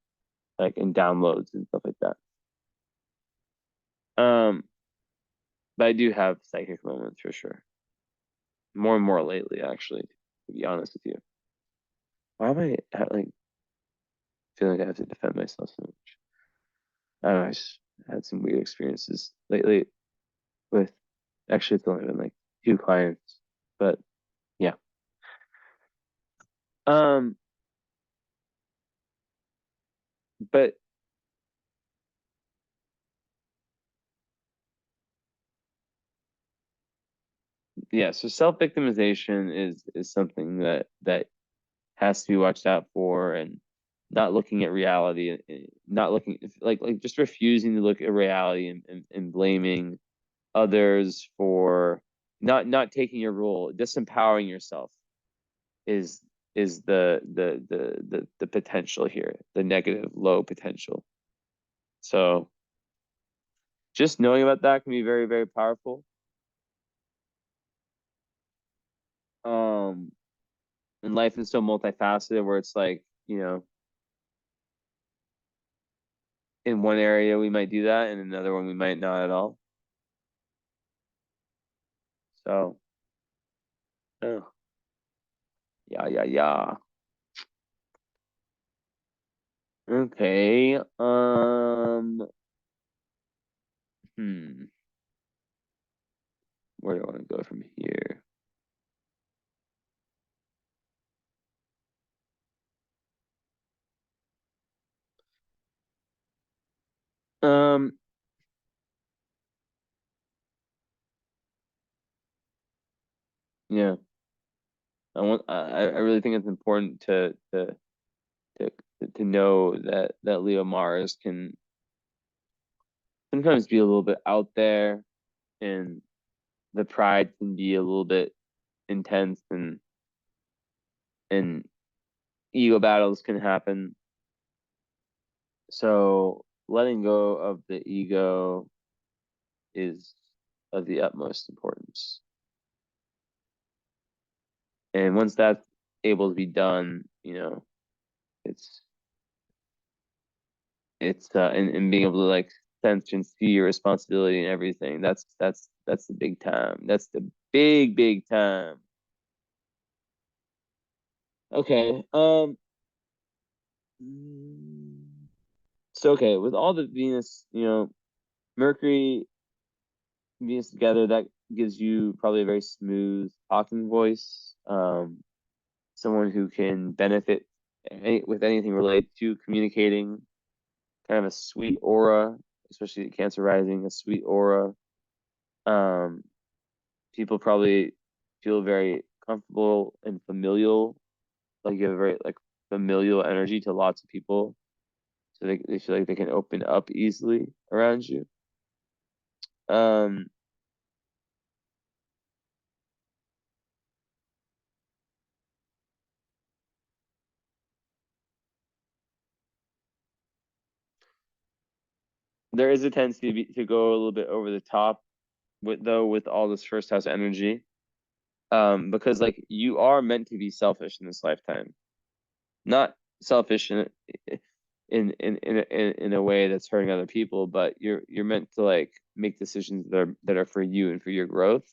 like in downloads and stuff like that. Um, but I do have psychic moments for sure. More and more lately, actually, to be honest with you. Why am I like feeling like I have to defend myself so much? I don't know, I just had some weird experiences lately with, actually it's only been like two clients, but yeah. Um, but yeah, so self-victimization is something that has to be watched out for, and not looking at reality, not looking like just refusing to look at reality, and blaming others for not taking your role, disempowering yourself is the potential here, the negative low potential. So just knowing about that can be very, very powerful. Um, and life is so multifaceted where it's like, in one area we might do that, in another one we might not at all. So, oh, yeah, yeah, yeah. Okay. Hmm. Where do I want to go from here? Um, yeah. I really think it's important to to know that Leo Mars can sometimes be a little bit out there, and the pride can be a little bit intense, and ego battles can happen. So letting go of the ego is of the utmost importance. And once that's able to be done, it's and being able to like sense and see your responsibility and everything. That's the big time. That's the big, big time. Okay. So okay, with all the Venus, Mercury, Venus together, that gives you probably a very smooth talking voice. Someone who can benefit with anything related to communicating, kind of a sweet aura, especially Cancer rising, a sweet aura. Um, People probably feel very comfortable and familial, like you have a very like familial energy to lots of people, so they feel like they can open up easily around you. Um, there is a tendency to go a little bit over the top with all this first house energy. Because like you are meant to be selfish in this lifetime, not selfish in a way that's hurting other people, but you're meant to like make decisions that are for you and for your growth.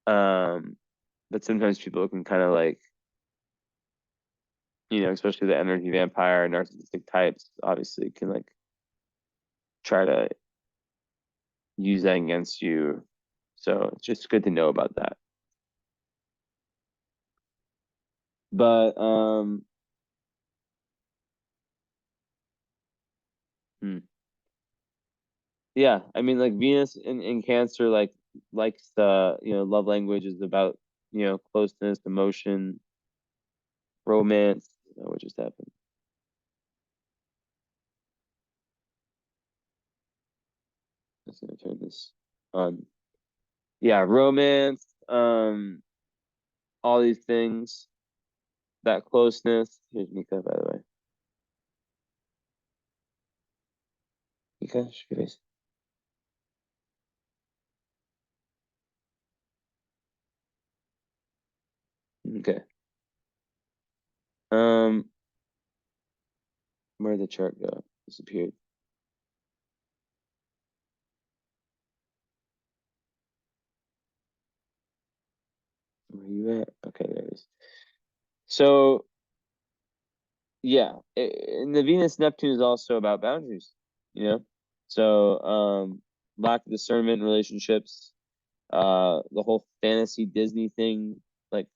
Um, but sometimes people can kind of like, especially the energy vampire, narcissistic types, obviously can like try to use that against you. So it's just good to know about that. But hmm. Yeah, I mean like Venus in Cancer like likes the, love language is about, closeness, emotion, romance. What just happened? I'm just gonna turn this on. Yeah, romance, all these things, that closeness. Here's Mika, by the way. Mika, show your face. Okay. Um, where'd the chart go? Disappeared. Where you at? Okay, there it is. So yeah, and the Venus Neptune is also about boundaries, you know? So lack of discernment in relationships, the whole fantasy Disney thing, like,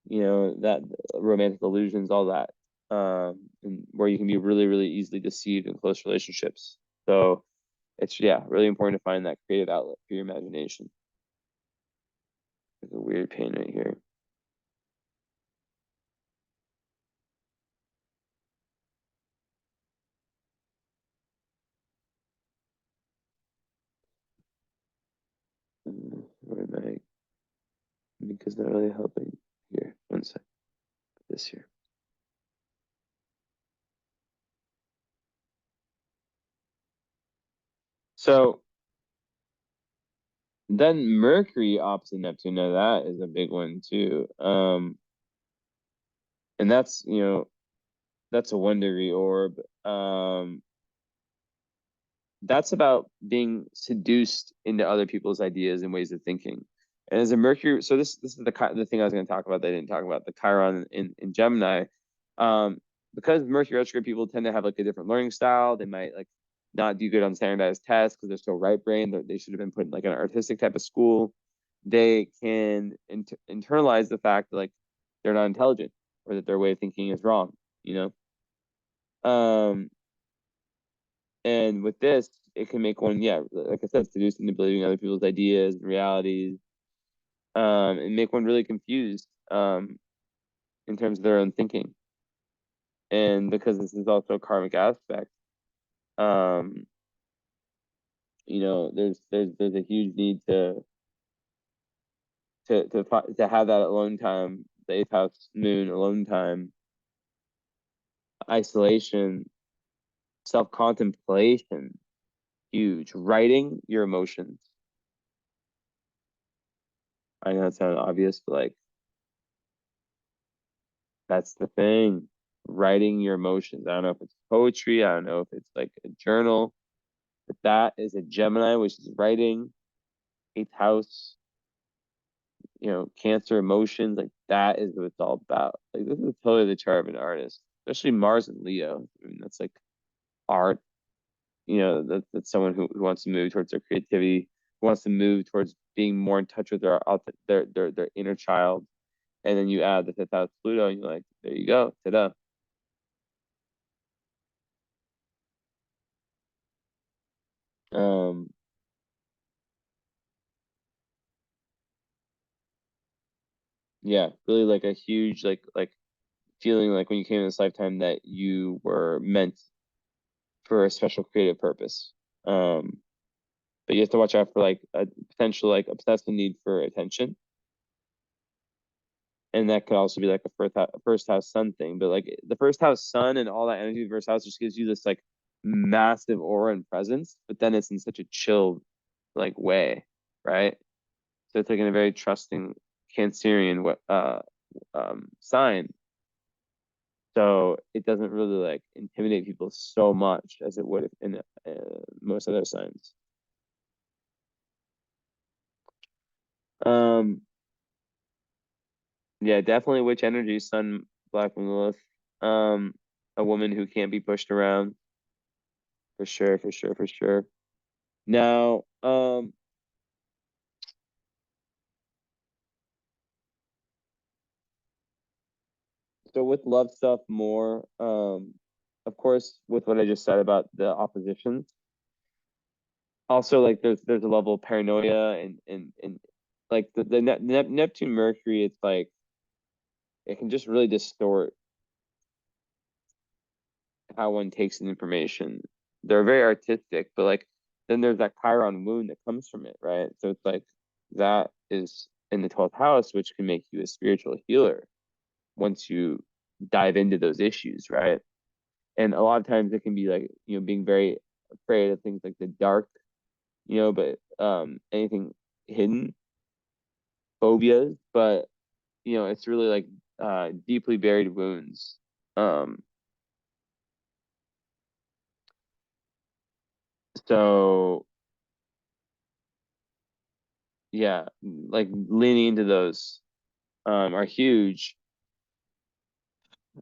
that romantic illusions, all that. And where you can be really, really easily deceived in close relationships. So it's, yeah, really important to find that creative outlet for your imagination. There's a weird pain right here. Where am I? Because not really helping. Here, one sec. This here. So then Mercury opposite Neptune. Now that is a big one too. And that's a 1 degree orb. That's about being seduced into other people's ideas and ways of thinking. And as a Mercury, so this is the thing I was going to talk about that I didn't talk about, the Chiron in Gemini. Um, because Mercury retrograde people tend to have like a different learning style. They might like not do good on standardized tests because they're still right brain. They should have been put in like an artistic type of school. They can internalize the fact that like they're not intelligent or that their way of thinking is wrong, you know? And with this, it can make one, yeah, like I said, seduced into believing other people's ideas and realities, and make one really confused, in terms of their own thinking. And because this is also a karmic aspect, um, there's a huge need to have that alone time, the eighth house moon alone time, isolation, self contemplation, huge. Writing your emotions. I know that sounds obvious, but like that's the thing. Writing your emotions. I don't know if it's poetry. I don't know if it's like a journal. But that is a Gemini, which is writing, eighth house, Cancer emotions. Like that is what it's all about. Like this is totally the chart of an artist, especially Mars and Leo. I mean, that's like art. That's someone who wants to move towards their creativity, who wants to move towards being more in touch with their inner child. And then you add the fifth house Pluto, and you're like, there you go, ta-da. Um, yeah, really like a huge like feeling like when you came in this lifetime that you were meant for a special creative purpose. Um, but you have to watch out for like a potential like obsessive need for attention, and that could also be like a first house sun thing. But like the first house sun and all that energy of the first house just gives you this like massive aura and presence, but then it's in such a chill like way, right? So it's like in a very trusting Cancerian sign. So it doesn't really like intimidate people so much as it would in most other signs. Um, yeah, definitely witch energy, Sun, Black Lilith. A woman who can't be pushed around for sure, for sure, for sure. Now, so with love stuff more, of course, with what I just said about the oppositions, also like there's a level of paranoia and like the Neptune Mercury, it's like it can just really distort how one takes in information. They're very artistic, but like then there's that Chiron wound that comes from it, right? So it's like that is in the 12th house, which can make you a spiritual healer once you dive into those issues, right? And a lot of times it can be like, being very afraid of things like the dark, but anything hidden, phobias, but it's really like deeply buried wounds. Um, so yeah, like leaning into those are huge.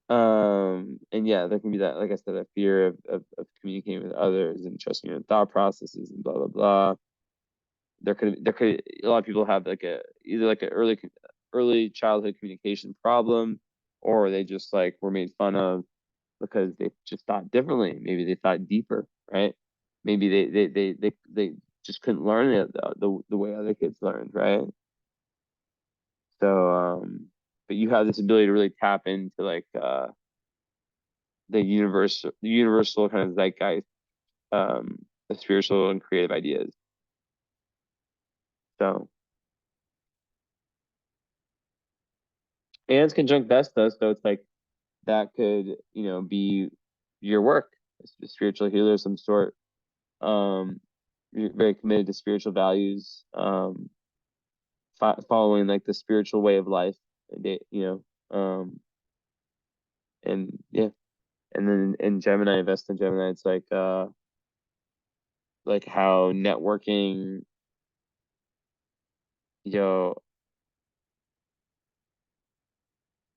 And yeah, there can be that, like I said, a fear of communicating with others and trusting your thought processes and blah blah blah. There could a lot of people have like either like an early childhood communication problem, or they just like were made fun of because they just thought differently. Maybe they thought deeper, right? Maybe they just couldn't learn it the way other kids learned, right? So but you have this ability to really tap into like the universal kind of zeitgeist, the spiritual and creative ideas. So and it's conjunct Vesta, so it's like that could, be your work, a spiritual healer of some sort. You're very committed to spiritual values, following like the spiritual way of life, and yeah, and then in Gemini, Vesta in Gemini, it's like how networking, yo,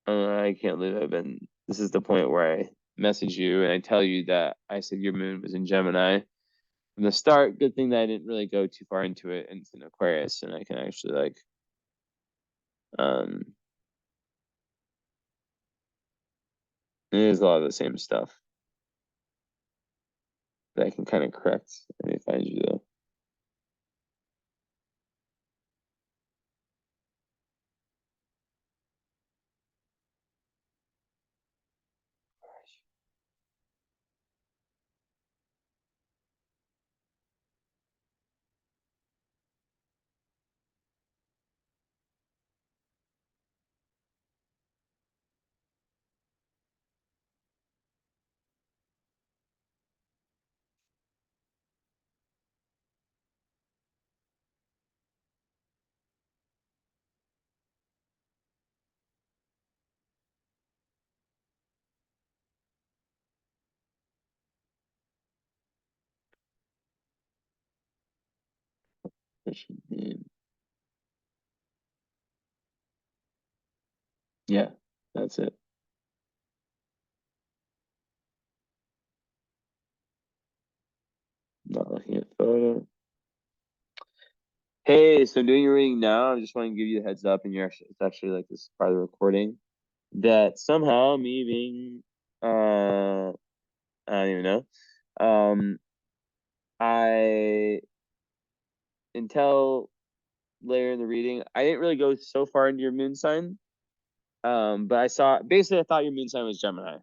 I can't believe this is the point where I message you and I tell you that I said your moon was in Gemini from the start. Good thing that I didn't really go too far into it, and it's in Aquarius, and I can actually like, um, it is a lot of the same stuff that I can kind of correct. Let me find you though. Yeah, that's it. Not looking at photo. Hey, so I'm doing your reading now. I just want to give you the heads up, and it's actually like this part of the recording that somehow me being, I don't even know. I until later in the reading, I didn't really go so far into your moon sign. But I thought your moon sign was Gemini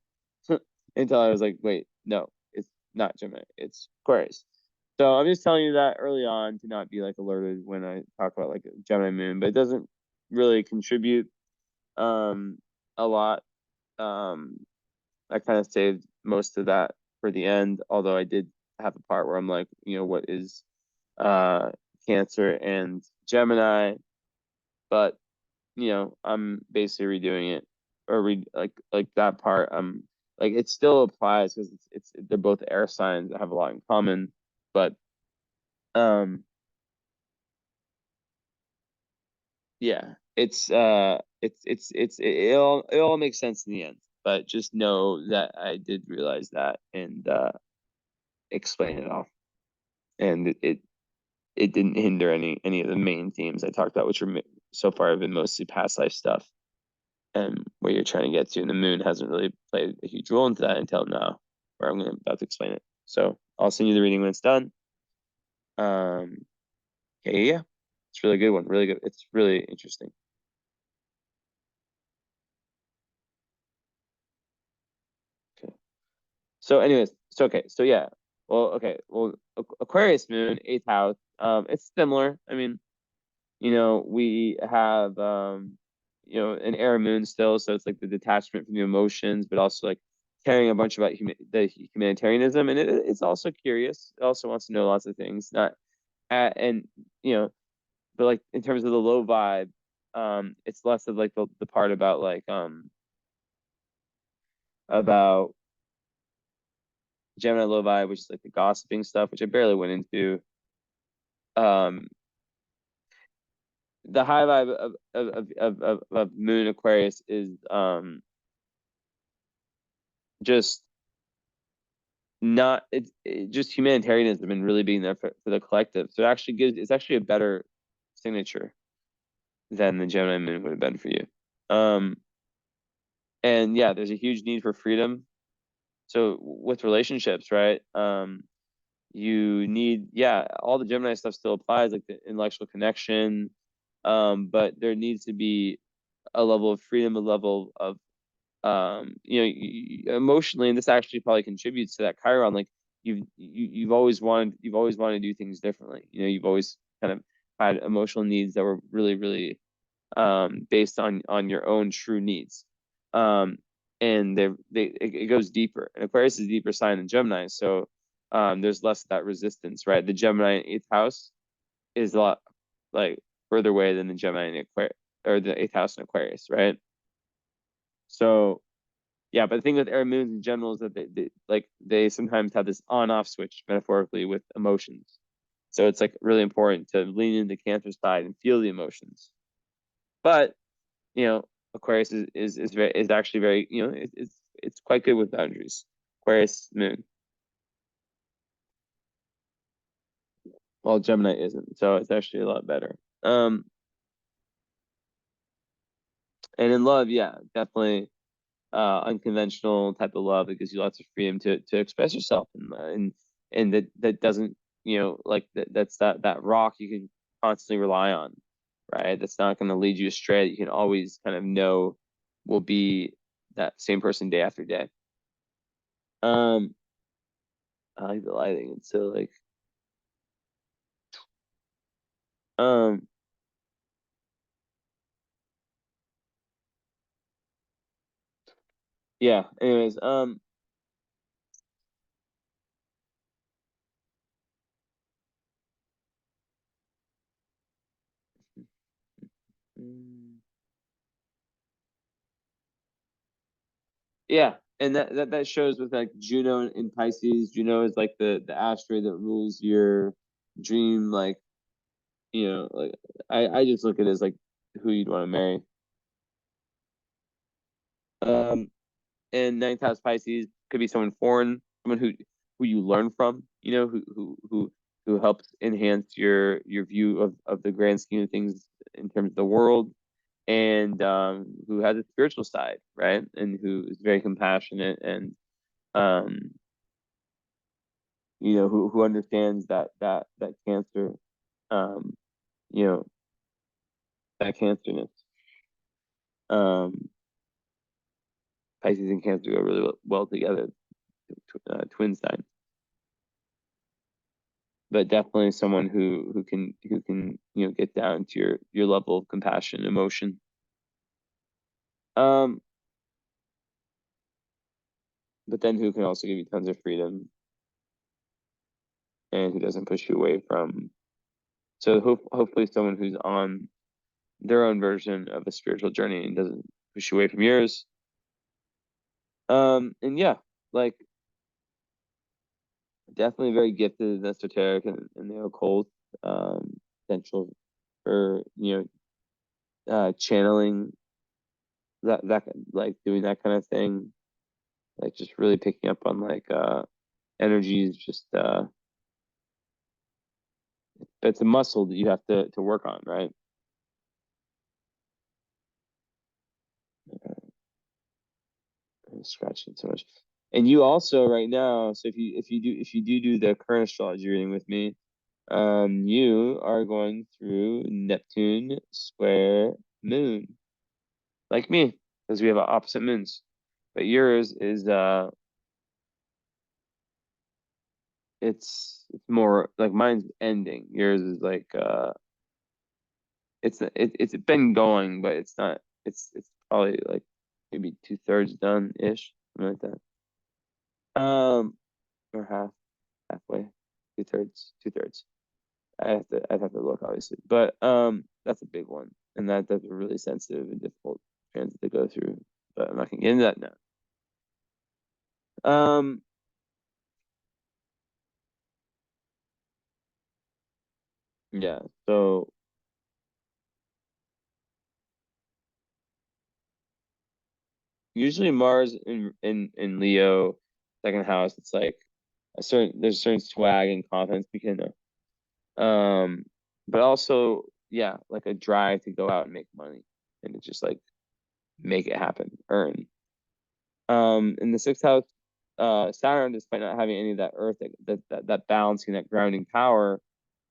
until I was like, wait, no, it's not Gemini, it's Aquarius. So I'm just telling you that early on to not be like alerted when I talk about like a Gemini moon, but it doesn't really contribute um a lot. Um, I kind of saved most of that for the end, although I did have a part where I'm like, what is uh Cancer and Gemini. but I'm basically redoing it, or like that part. Like it still applies because it's they're both air signs that have a lot in common, but um yeah, it all makes sense in the end. But just know that I did realize that and explain it all, and it didn't hinder any of the main themes I talked about, which are so far have been mostly past life stuff and where you're trying to get to. And the moon hasn't really played a huge role into that until now, where about to explain it. So I'll send you the reading when it's done. Um, yeah. It's a really good one. Really good. It's really interesting. Okay. So, anyways, so okay, so yeah. Well, okay. Well, Aquarius moon, eighth house. It's similar. I mean, we have an air moon still, so it's like the detachment from the emotions, but also like caring a bunch about the humanitarianism, and it's also curious. It also wants to know lots of things. Not and but like in terms of the low vibe, it's less of like the part about like about Gemini low vibe, which is like the gossiping stuff, which I barely went into. Um, the high vibe of Moon Aquarius is just not just humanitarianism and really being there for the collective. So it's actually a better signature than the Gemini Moon would have been for you. Um, and yeah, there's a huge need for freedom. So with relationships, right? You need, yeah, all the Gemini stuff still applies, like the intellectual connection. But there needs to be a level of freedom, a level of emotionally, and this actually probably contributes to that Chiron. Like you've always wanted to do things differently. You've always kind of had emotional needs that were really, really based on your own true needs. Um, and it goes deeper. And Aquarius is a deeper sign than Gemini, so there's less of that resistance, right? The Gemini in eighth house is a lot like further away than the Gemini in Aquarius or the eighth house in Aquarius, right? So yeah, but the thing with air moons in general is that they sometimes have this on-off switch metaphorically with emotions. So it's like really important to lean into the Cancer side and feel the emotions. But you know, Aquarius is actually very, it's quite good with boundaries. Aquarius moon, while Gemini isn't. So it's actually a lot better. Um, and in love, yeah, definitely unconventional type of love that gives you lots of freedom to express yourself and that doesn't like that's that rock you can constantly rely on, right? That's not going to lead you astray. You can always kind of know will be that same person day after day. Um, I like the lighting. It's so like um yeah. Anyways, mm, yeah, and that shows with like Juno in Pisces. Juno is like the asteroid that rules your dream, like like I just look at it as like who you'd want to marry. Um, and ninth house Pisces could be someone foreign, someone who you learn from, who helps enhance your view of the grand scheme of things in terms of the world, and who has a spiritual side, right? And who is very compassionate and um, who understands that cancer, um, you know, that cancerness. Um, Pisces and Cancer go really well together, twin sign. But definitely someone who can get down to your level of compassion, emotion. Um, but then who can also give you tons of freedom and who doesn't push you away from. So hopefully someone who's on their own version of a spiritual journey and doesn't push you away from yours. And yeah, like definitely very gifted in esoteric and the occult. Potential for channeling that like doing that kind of thing, like just really picking up on like energies. Just it's a muscle that you have to work on, right? I'm scratching so much. And you also right now, so if you do the current astrology reading with me, you are going through Neptune square moon, like me, because we have opposite moons. But yours is it's more like mine's ending. Yours is like it's been going, but it's not. It's probably like maybe 2/3 done ish, something like that. Or halfway, 2/3. I'd have to look obviously, but that's a big one, and that's a really sensitive and difficult transit to go through. But I'm not gonna get into that now. Yeah. So usually Mars in Leo, second house, it's like there's a certain swag and confidence because um, but also yeah, like a drive to go out and make money and to just like make it happen, earn. In the sixth house, Saturn, despite not having any of that earth, that balancing, that grounding power,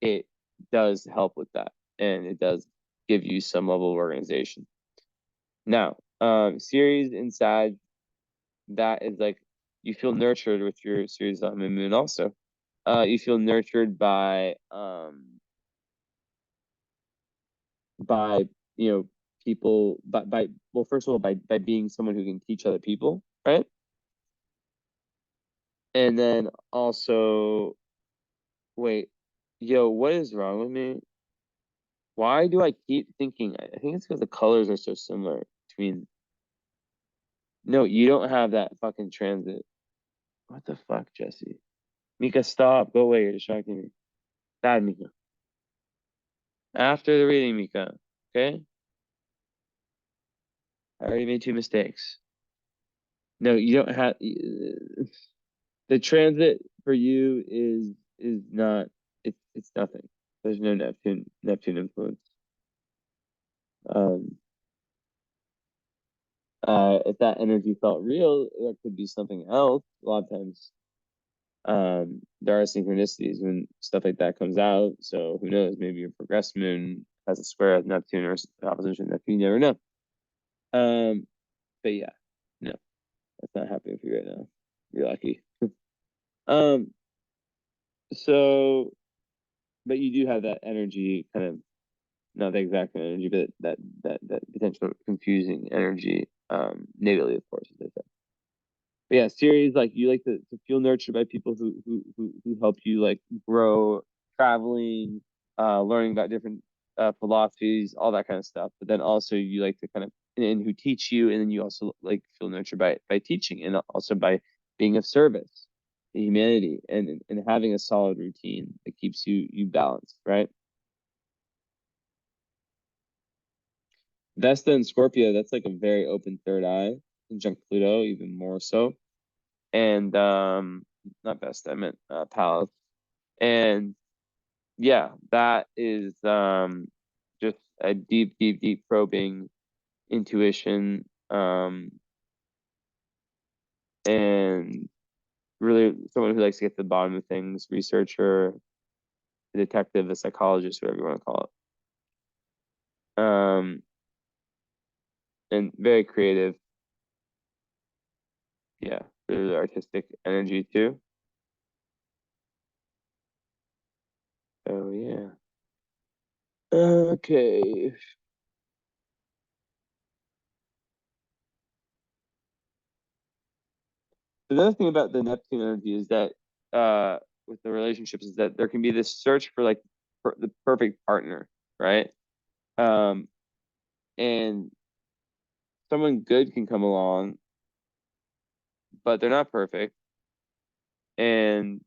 it does help with that. And it does give you some level of organization. Now, Ceres inside, that is like you feel nurtured with your Ceres on the moon also. You feel nurtured by people by well, first of all, by being someone who can teach other people, right? And then also, wait, yo, what is wrong with me? Why do I keep thinking? I think it's because the colors are so similar between. No, you don't have that fucking transit. What the fuck, Jesse? Mika, stop. Go away. You're distracting me. Bad, Mika. After the reading, Mika. Okay? I already made two mistakes. No, you don't have. The transit for you is not. It's nothing. There's no Neptune influence. Um, if that energy felt real, that could be something else. A lot of times, there are synchronicities when stuff like that comes out. So who knows? Maybe your progressed moon has a square with Neptune or opposition Neptune. You never know. But yeah, no, that's not happening for you right now. You're lucky. Um, so, but you do have that energy, kind of not the exact energy, but that potential confusing energy, natively, of course, as I said. But yeah, series like you like to feel nurtured by people who help you like grow, traveling, learning about different philosophies, all that kind of stuff. But then also you like to kind of and who teach you, and then you also like feel nurtured by teaching and also by being of service to humanity and having a solid routine that keeps you balanced, right? Vesta and Scorpio, that's like a very open third eye. Conjunct Pluto, even more so. And not Vesta, I meant Pallas. And yeah, that is just a deep probing intuition, and really someone who likes to get to the bottom of things, researcher, a detective, a psychologist, whatever you want to call it. And very creative. Yeah, there's artistic energy too. Oh yeah. Okay. The other thing about the Neptune energy is that with the relationships is that there can be this search for like the perfect partner, right? Um, and someone good can come along, but they're not perfect, and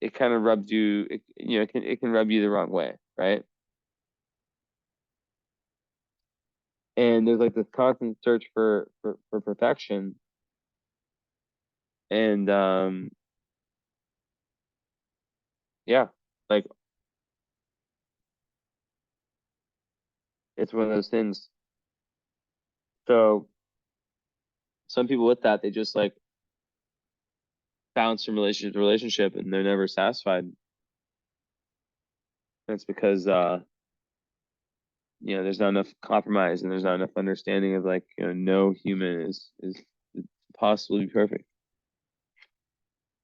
it kind of rubs you, it can rub you the wrong way, right? And there's like this constant search for perfection, and yeah, like it's one of those things. So some people with that, they just like bounce from relationship to relationship, and they're never satisfied. That's because there's not enough compromise, and there's not enough understanding of like, no human is possibly perfect.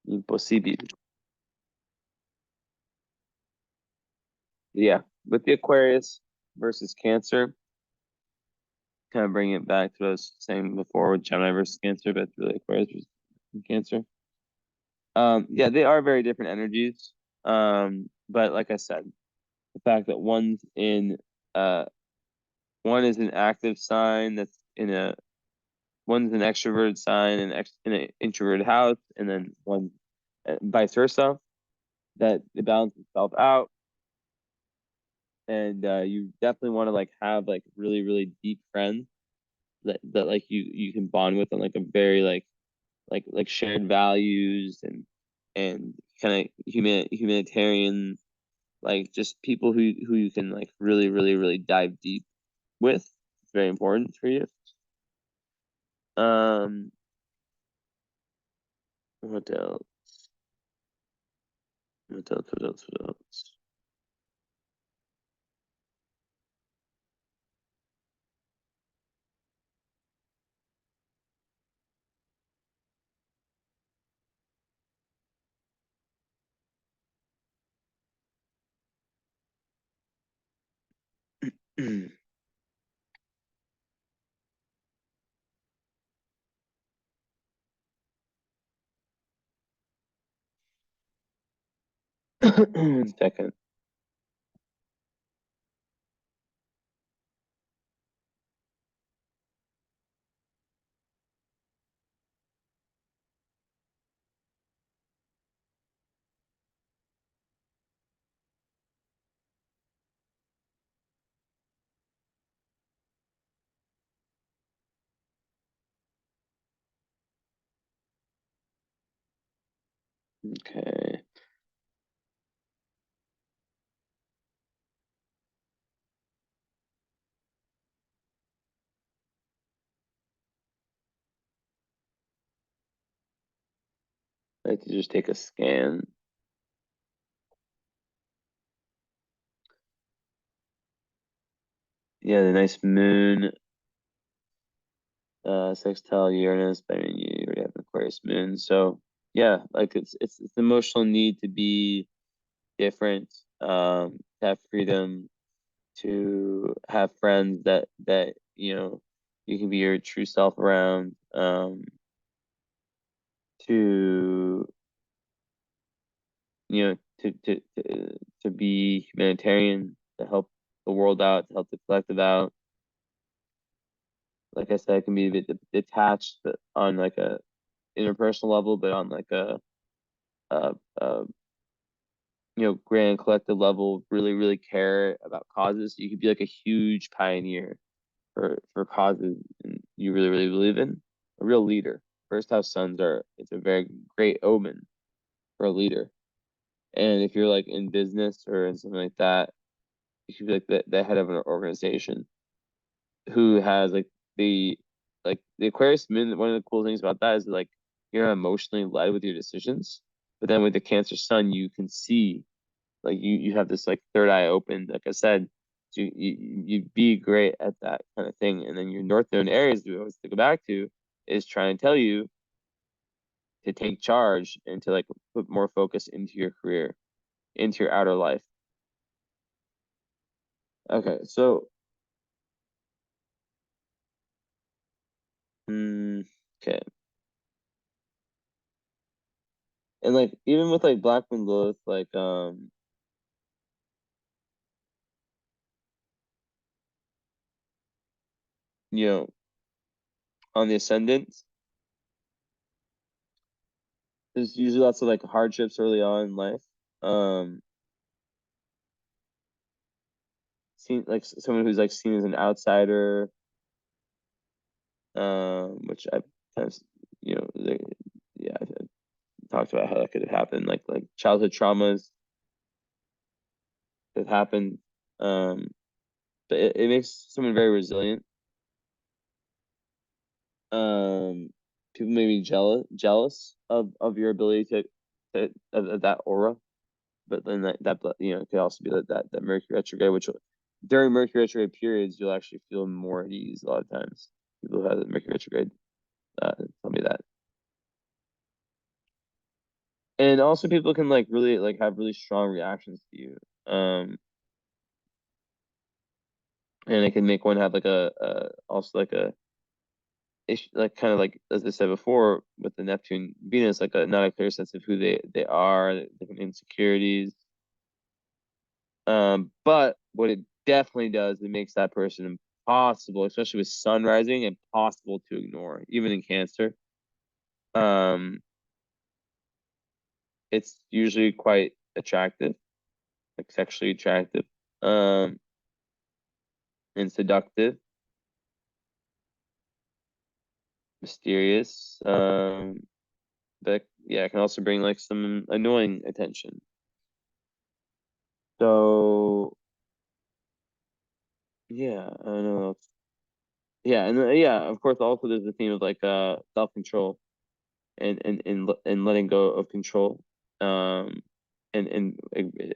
Impossible. Yeah, with the Aquarius versus Cancer, kind of bring it back to what I was saying before with Gemini versus Cancer, but it's really Aquarius versus Cancer. Yeah, they are very different energies. But like I said, the fact that one is an active sign that's in a one's an extroverted sign and in an introverted house, and then one vice versa, that it balances itself out. And you definitely want to like have like really really deep friends that like you can bond with on like a very like shared values and kind of humanitarian, like just people who you can like really really really dive deep with. It's very important for you. Um, what else? What else? What else? What else? One second. Okay. I like to just take a scan. Yeah, the nice moon, sextile Uranus. I mean, you already have an Aquarius moon, so yeah, like it's the emotional need to be different, to have freedom, to have friends that you can be your true self around, to to be humanitarian, to help the world out, to help the collective out. Like I said, it can be a bit detached on like a interpersonal level, but on like a, a grand collective level, really really care about causes. You could be like a huge pioneer for causes you really really believe in. A real leader. First house suns are it's a very great omen for a leader. And if you're like in business or in something like that, you should be like the head of an organization who has like the Aquarius moon. One of the cool things about that is like you're not emotionally led with your decisions, but then with the Cancer sun, you can see, like you have this like third eye open. Like I said, so you'd be great at that kind of thing. And then your North Node Aries, we always to go back to, is trying to tell you to take charge and to like put more focus into your career, into your outer life. Okay, so okay. And like even with like Black Moon Lilith, like you know, on the ascendant. There's usually lots of like hardships early on in life. Seen like someone who's like seen as an outsider, which I've kind of, yeah, I've talked about how that could have happened, like childhood traumas that happened. But it makes someone very resilient. People may be jealous of your ability of that aura, but then that could also be that Mercury retrograde, which during Mercury retrograde periods you'll actually feel more at ease a lot of times. People who have the Mercury retrograde tell me that. And also people can like really like have really strong reactions to you. And it can make one have like a also like a issue, like kind of like as I said before with the Neptune Venus, like a not a clear sense of who they are, different insecurities. But what it definitely does, it makes that person impossible, especially with sun rising, impossible to ignore, even in Cancer. Um, it's usually quite attractive, like sexually attractive, um, and seductive, mysterious. But yeah, it can also bring like some annoying attention. So yeah, I don't know. Yeah, and yeah, of course, also there's the theme of like self-control and letting go of control, um, and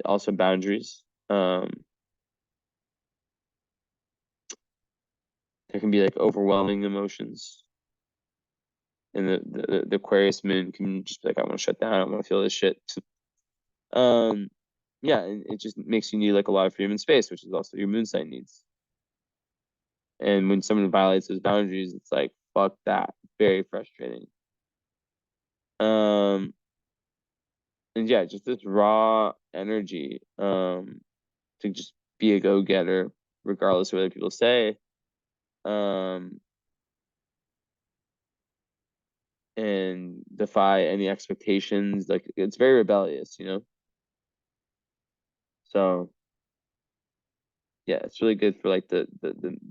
also boundaries. There can be like overwhelming emotions, and the Aquarius moon can just be like, I want to shut down, I want to feel this shit. Um, yeah, and it just makes you need like a lot of freedom and space, which is also your moon sign needs. And when someone violates those boundaries, it's like, fuck that. Very frustrating. Um, and yeah, just this raw energy, to just be a go-getter, regardless of what other people say. Um, and defy any expectations. Like it's very rebellious, you know? So yeah, it's really good for like the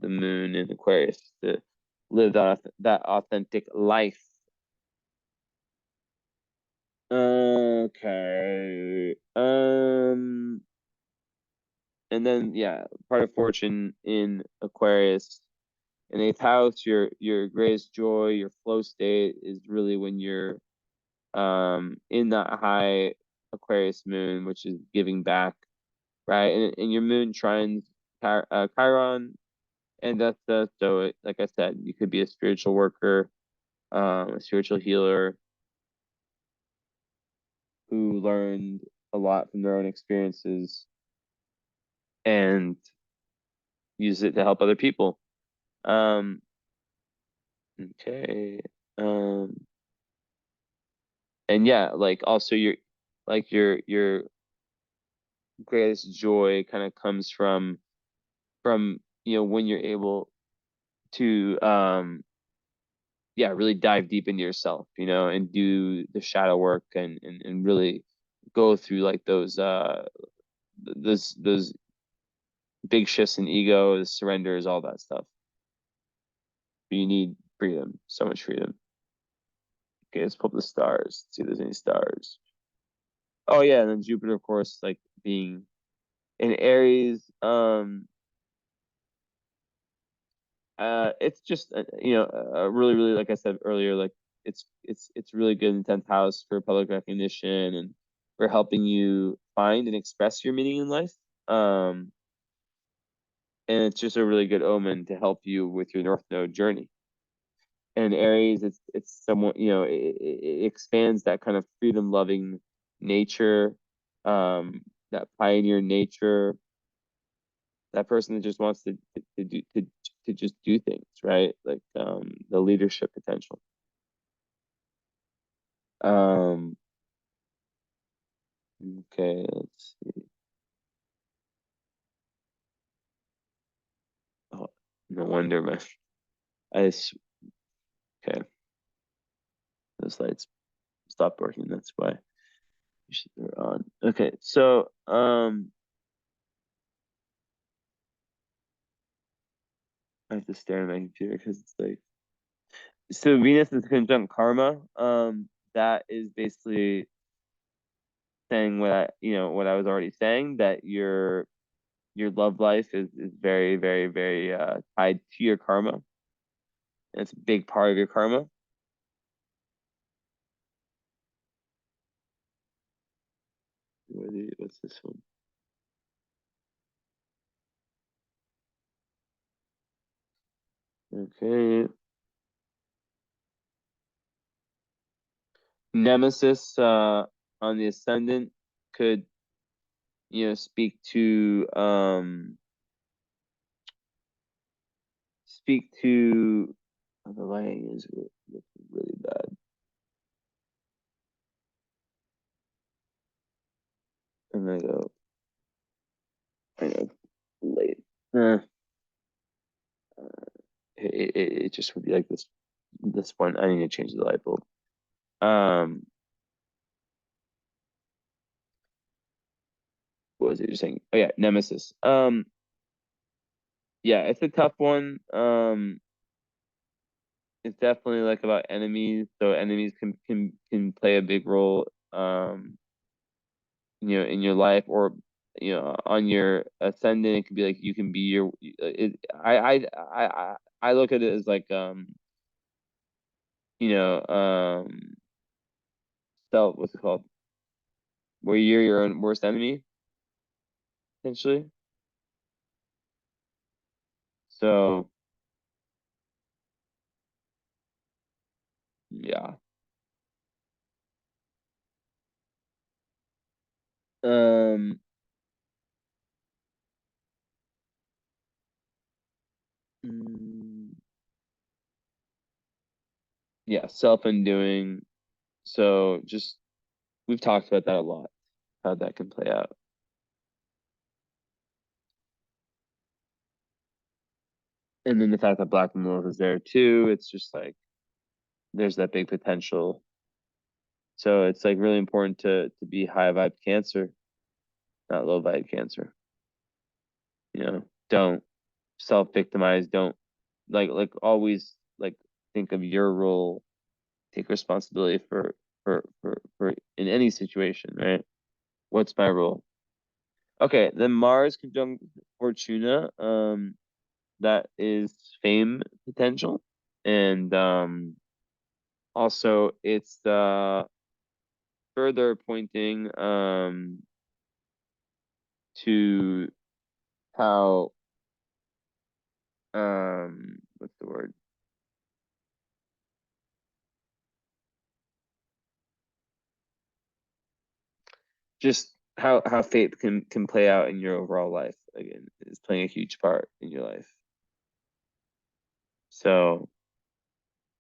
moon in Aquarius to live that authentic life. Okay. And then yeah, part of fortune in Aquarius in eighth house, your greatest joy, your flow state is really when you're in that high Aquarius moon, which is giving back, right? And your moon trines Chiron, and like I said, you could be a spiritual worker, a spiritual healer who learned a lot from their own experiences and use it to help other people. Um, okay. Um, and yeah, like also your greatest joy kind of comes from when you're able to yeah, really dive deep into yourself, and do the shadow work and really go through like those big shifts in ego, the surrenders, all that stuff. You need freedom, so much freedom. Okay, let's pull up the stars, see if there's any stars. Oh yeah, and then Jupiter, of course, like being in Aries. It's just really really, like I said earlier, like it's really good in 10th house for public recognition and for helping you find and express your meaning in life. Um, and it's just a really good omen to help you with your North Node journey. And Aries, it's somewhat, it expands that kind of freedom loving nature, that pioneer nature, that person that just wants to just do things, right? Like the leadership potential. Um, okay, let's see. Oh, no wonder, man. I okay. Those lights stopped working. That's why they're on. Okay, so I have to stare at my computer because it's like so Venus is conjunct karma. That is basically saying what what I was already saying, that your love life is very, very, very tied to your karma. And it's a big part of your karma. What's this one? Okay. Nemesis on the ascendant could, speak to oh, the lighting is really bad. I'm gonna go I know late. Uh, it just would be like this one. I need to change the light bulb. Um, what was it you're saying? Oh yeah, Nemesis. Yeah, it's a tough one. It's definitely like about enemies. So enemies can play a big role, in your life, or on your ascendant. It could be like you can be your. I look at it as like you know, self. What's it called? Where you're your own worst enemy, essentially. So yeah. Um. mm, Yeah, self-undoing. So just we've talked about that a lot, how that can play out. And then the fact that Black and Lilith is there too, it's just like there's that big potential. So it's like really important to be high vibe Cancer, not low vibe Cancer. Don't self-victimize, don't always like think of your role, take responsibility for in any situation, right? What's my role? Okay, then Mars conjunct Fortuna, that is fame potential. And also it's further pointing to how what's the word? Just how fate can play out in your overall life. Again, is playing a huge part in your life. So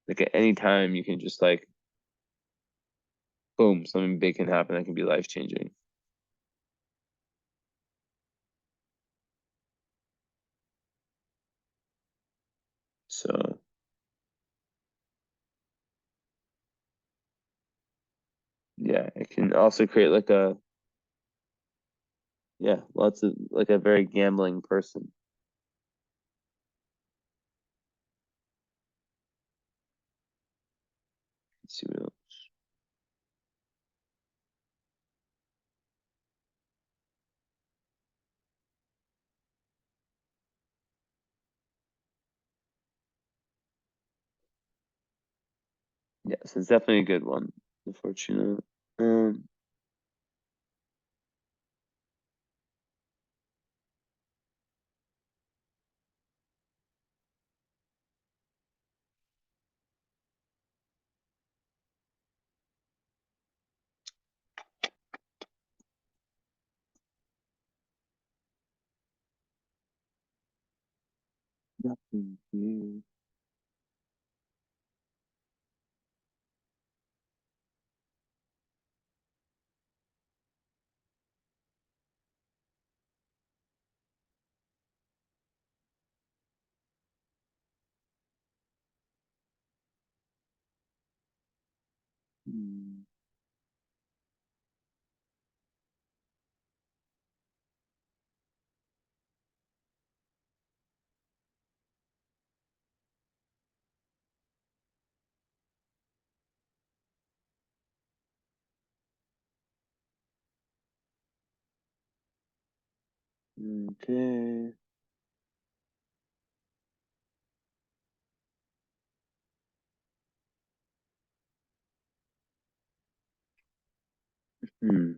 like at any time you can just like boom, something big can happen that can be life changing. So yeah, it can also create like a yeah, lots of like a very gambling person. Let's see what else. Yes, it's definitely a good one. The Fortuna. Um, Nothing here. Hmm. Okay. Hmm.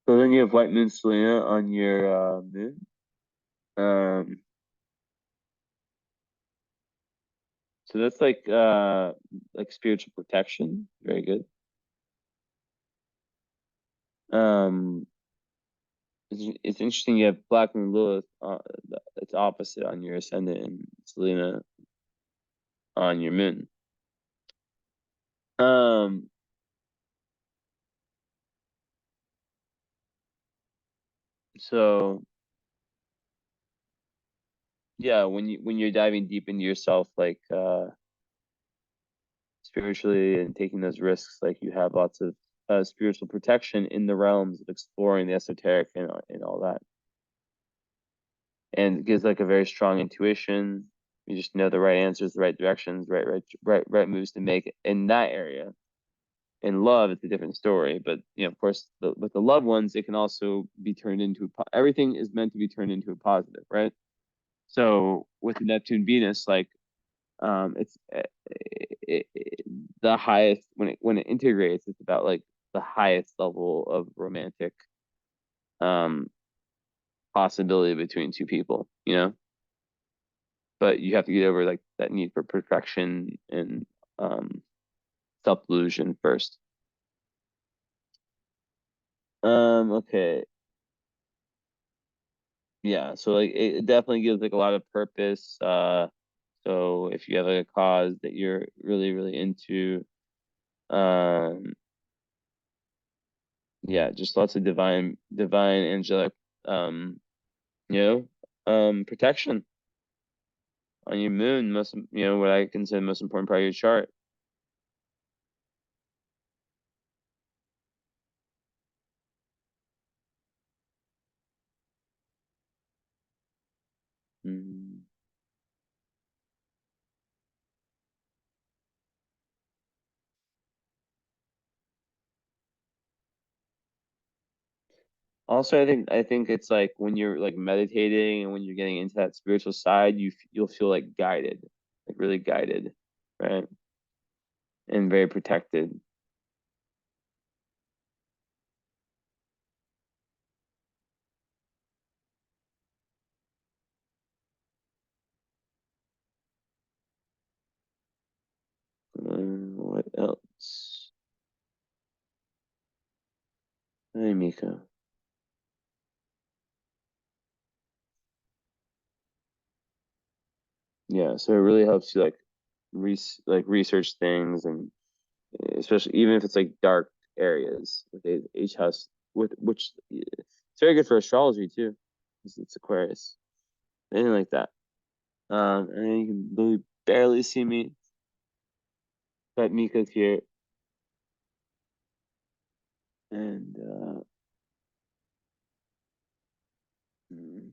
So then you have White Moon Selena on your moon. Um, so that's like spiritual protection. Very good. Um, it's interesting you have Black Moon Lilith, it's opposite on your ascendant and Selena on your moon. Um, so yeah, when you're diving deep into yourself, like spiritually and taking those risks, like you have lots of spiritual protection in the realms of exploring the esoteric and all that. And it gives like a very strong intuition. You just know the right answers, the right directions, right moves to make in that area. In love, it's a different story, but of course, with the loved ones, it can also be turned into everything is meant to be turned into a positive, right? So with Neptune Venus, like it's the highest when it integrates, it's about like the highest level of romantic um possibility between two people. But you have to get over like that need for perfection and um self-delusion first. Okay. Yeah, so like it definitely gives like a lot of purpose. So if you have like a cause that you're really, really into, um, yeah, just lots of divine angelic, um, protection on your moon, what I consider the most important part of your chart. Mm. Also, I think it's like when you're like meditating and when you're getting into that spiritual side, you'll feel like guided, like really guided, right? And very protected. What else? Hey, Mika. Yeah, so it really helps you like research things, and especially even if it's like dark areas with each house, with which it's very good for astrology too, 'cause it's Aquarius, anything like that. And then you can really barely see me, but Mika's here, and hmm,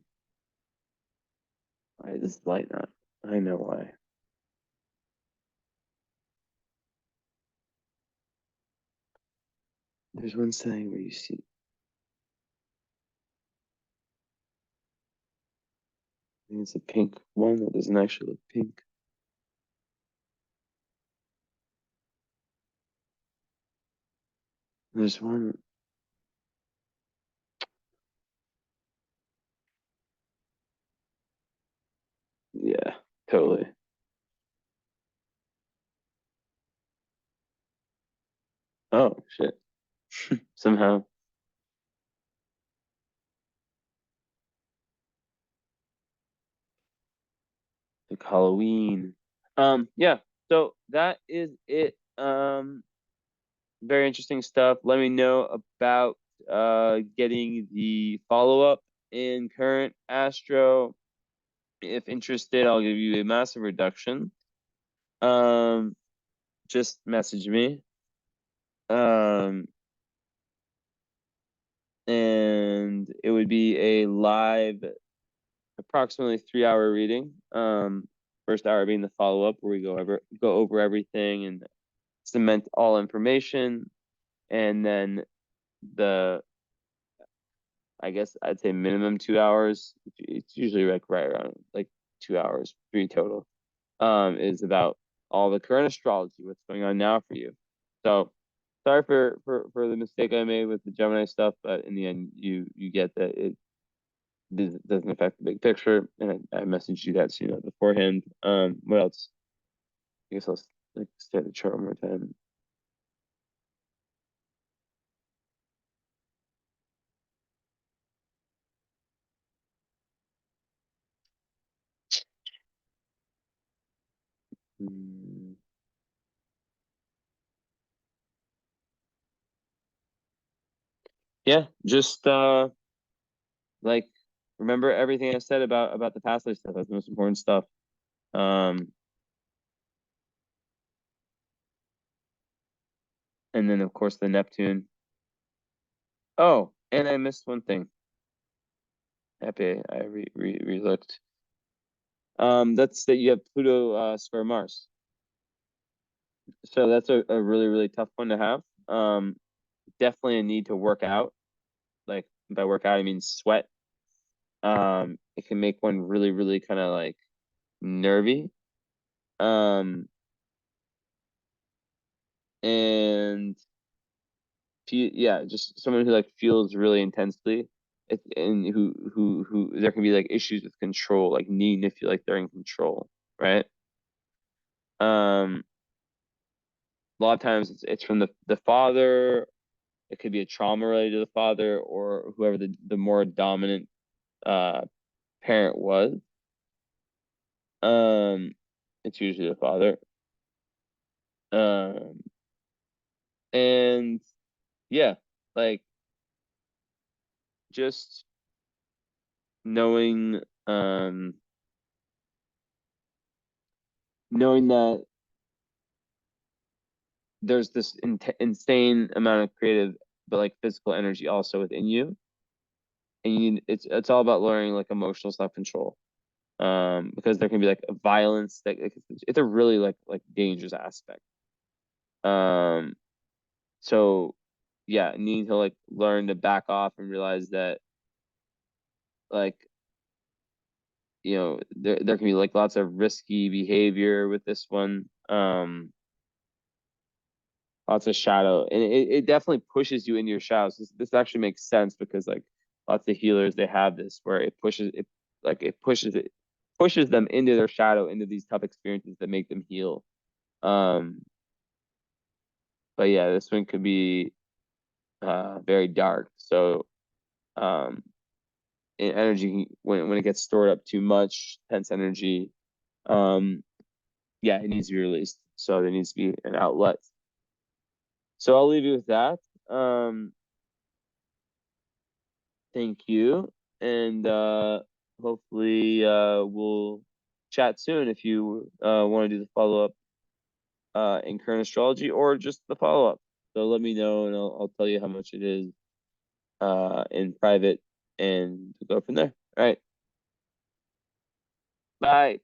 why is this light not? I know why. There's one setting where you see. I think it's a pink one that doesn't actually look pink. There's one. Yeah, totally. Oh shit. Somehow like Halloween. Yeah. So that is it. very interesting stuff. Let me know about getting the follow-up in current astro. If interested, I'll give you a massive reduction. Just message me. And it would be a live, approximately 3-hour reading. First hour being the follow-up, where we go over everything and cement all information, and then I guess I'd say minimum 2 hours. It's usually like right around like 2 hours, 3 total. Is about all the current astrology, what's going on now for you. So sorry for the mistake I made with the Gemini stuff, but in the end, you get that it doesn't affect the big picture, and I messaged you that so you know beforehand. What else? I guess I'll like stare at the chart one more time. Yeah, just like remember everything I said about the past life stuff. That's the most important stuff. Um, and then of course the Neptune. Oh, and I missed one thing. Happy I re-looked. That's that you have Pluto square Mars. So that's a really, really tough one to have. Definitely a need to work out. Like by work out, I mean sweat. It can make one really, really kind of like nervy. Um, and yeah, just someone who like feels really intensely. And who there can be like issues with control, like needing to feel like they're in control, right? A lot of times it's from the father. It could be a trauma related to the father or whoever the more dominant uh parent was. Um, it's usually the father. Um, and yeah, like just knowing knowing that there's this insane amount of creative but like physical energy also within you, and it's all about learning like emotional self-control. Because there can be like a violence that it's a really like dangerous aspect. Um, so yeah, needing to like learn to back off and realize that like there can be like lots of risky behavior with this one. Lots of shadow, and it definitely pushes you into your shadows. This actually makes sense because like lots of healers, they have this where it pushes them into their shadow, into these tough experiences that make them heal. Um, but yeah, this one could be very dark. So um, energy, when it gets stored up too much, tense energy, um, yeah, it needs to be released. So there needs to be an outlet. So I'll leave you with that. Thank you. And hopefully we'll chat soon if you want to do the follow-up in current astrology or just the follow-up. So let me know and I'll tell you how much it is in private and go from there. All right. Bye.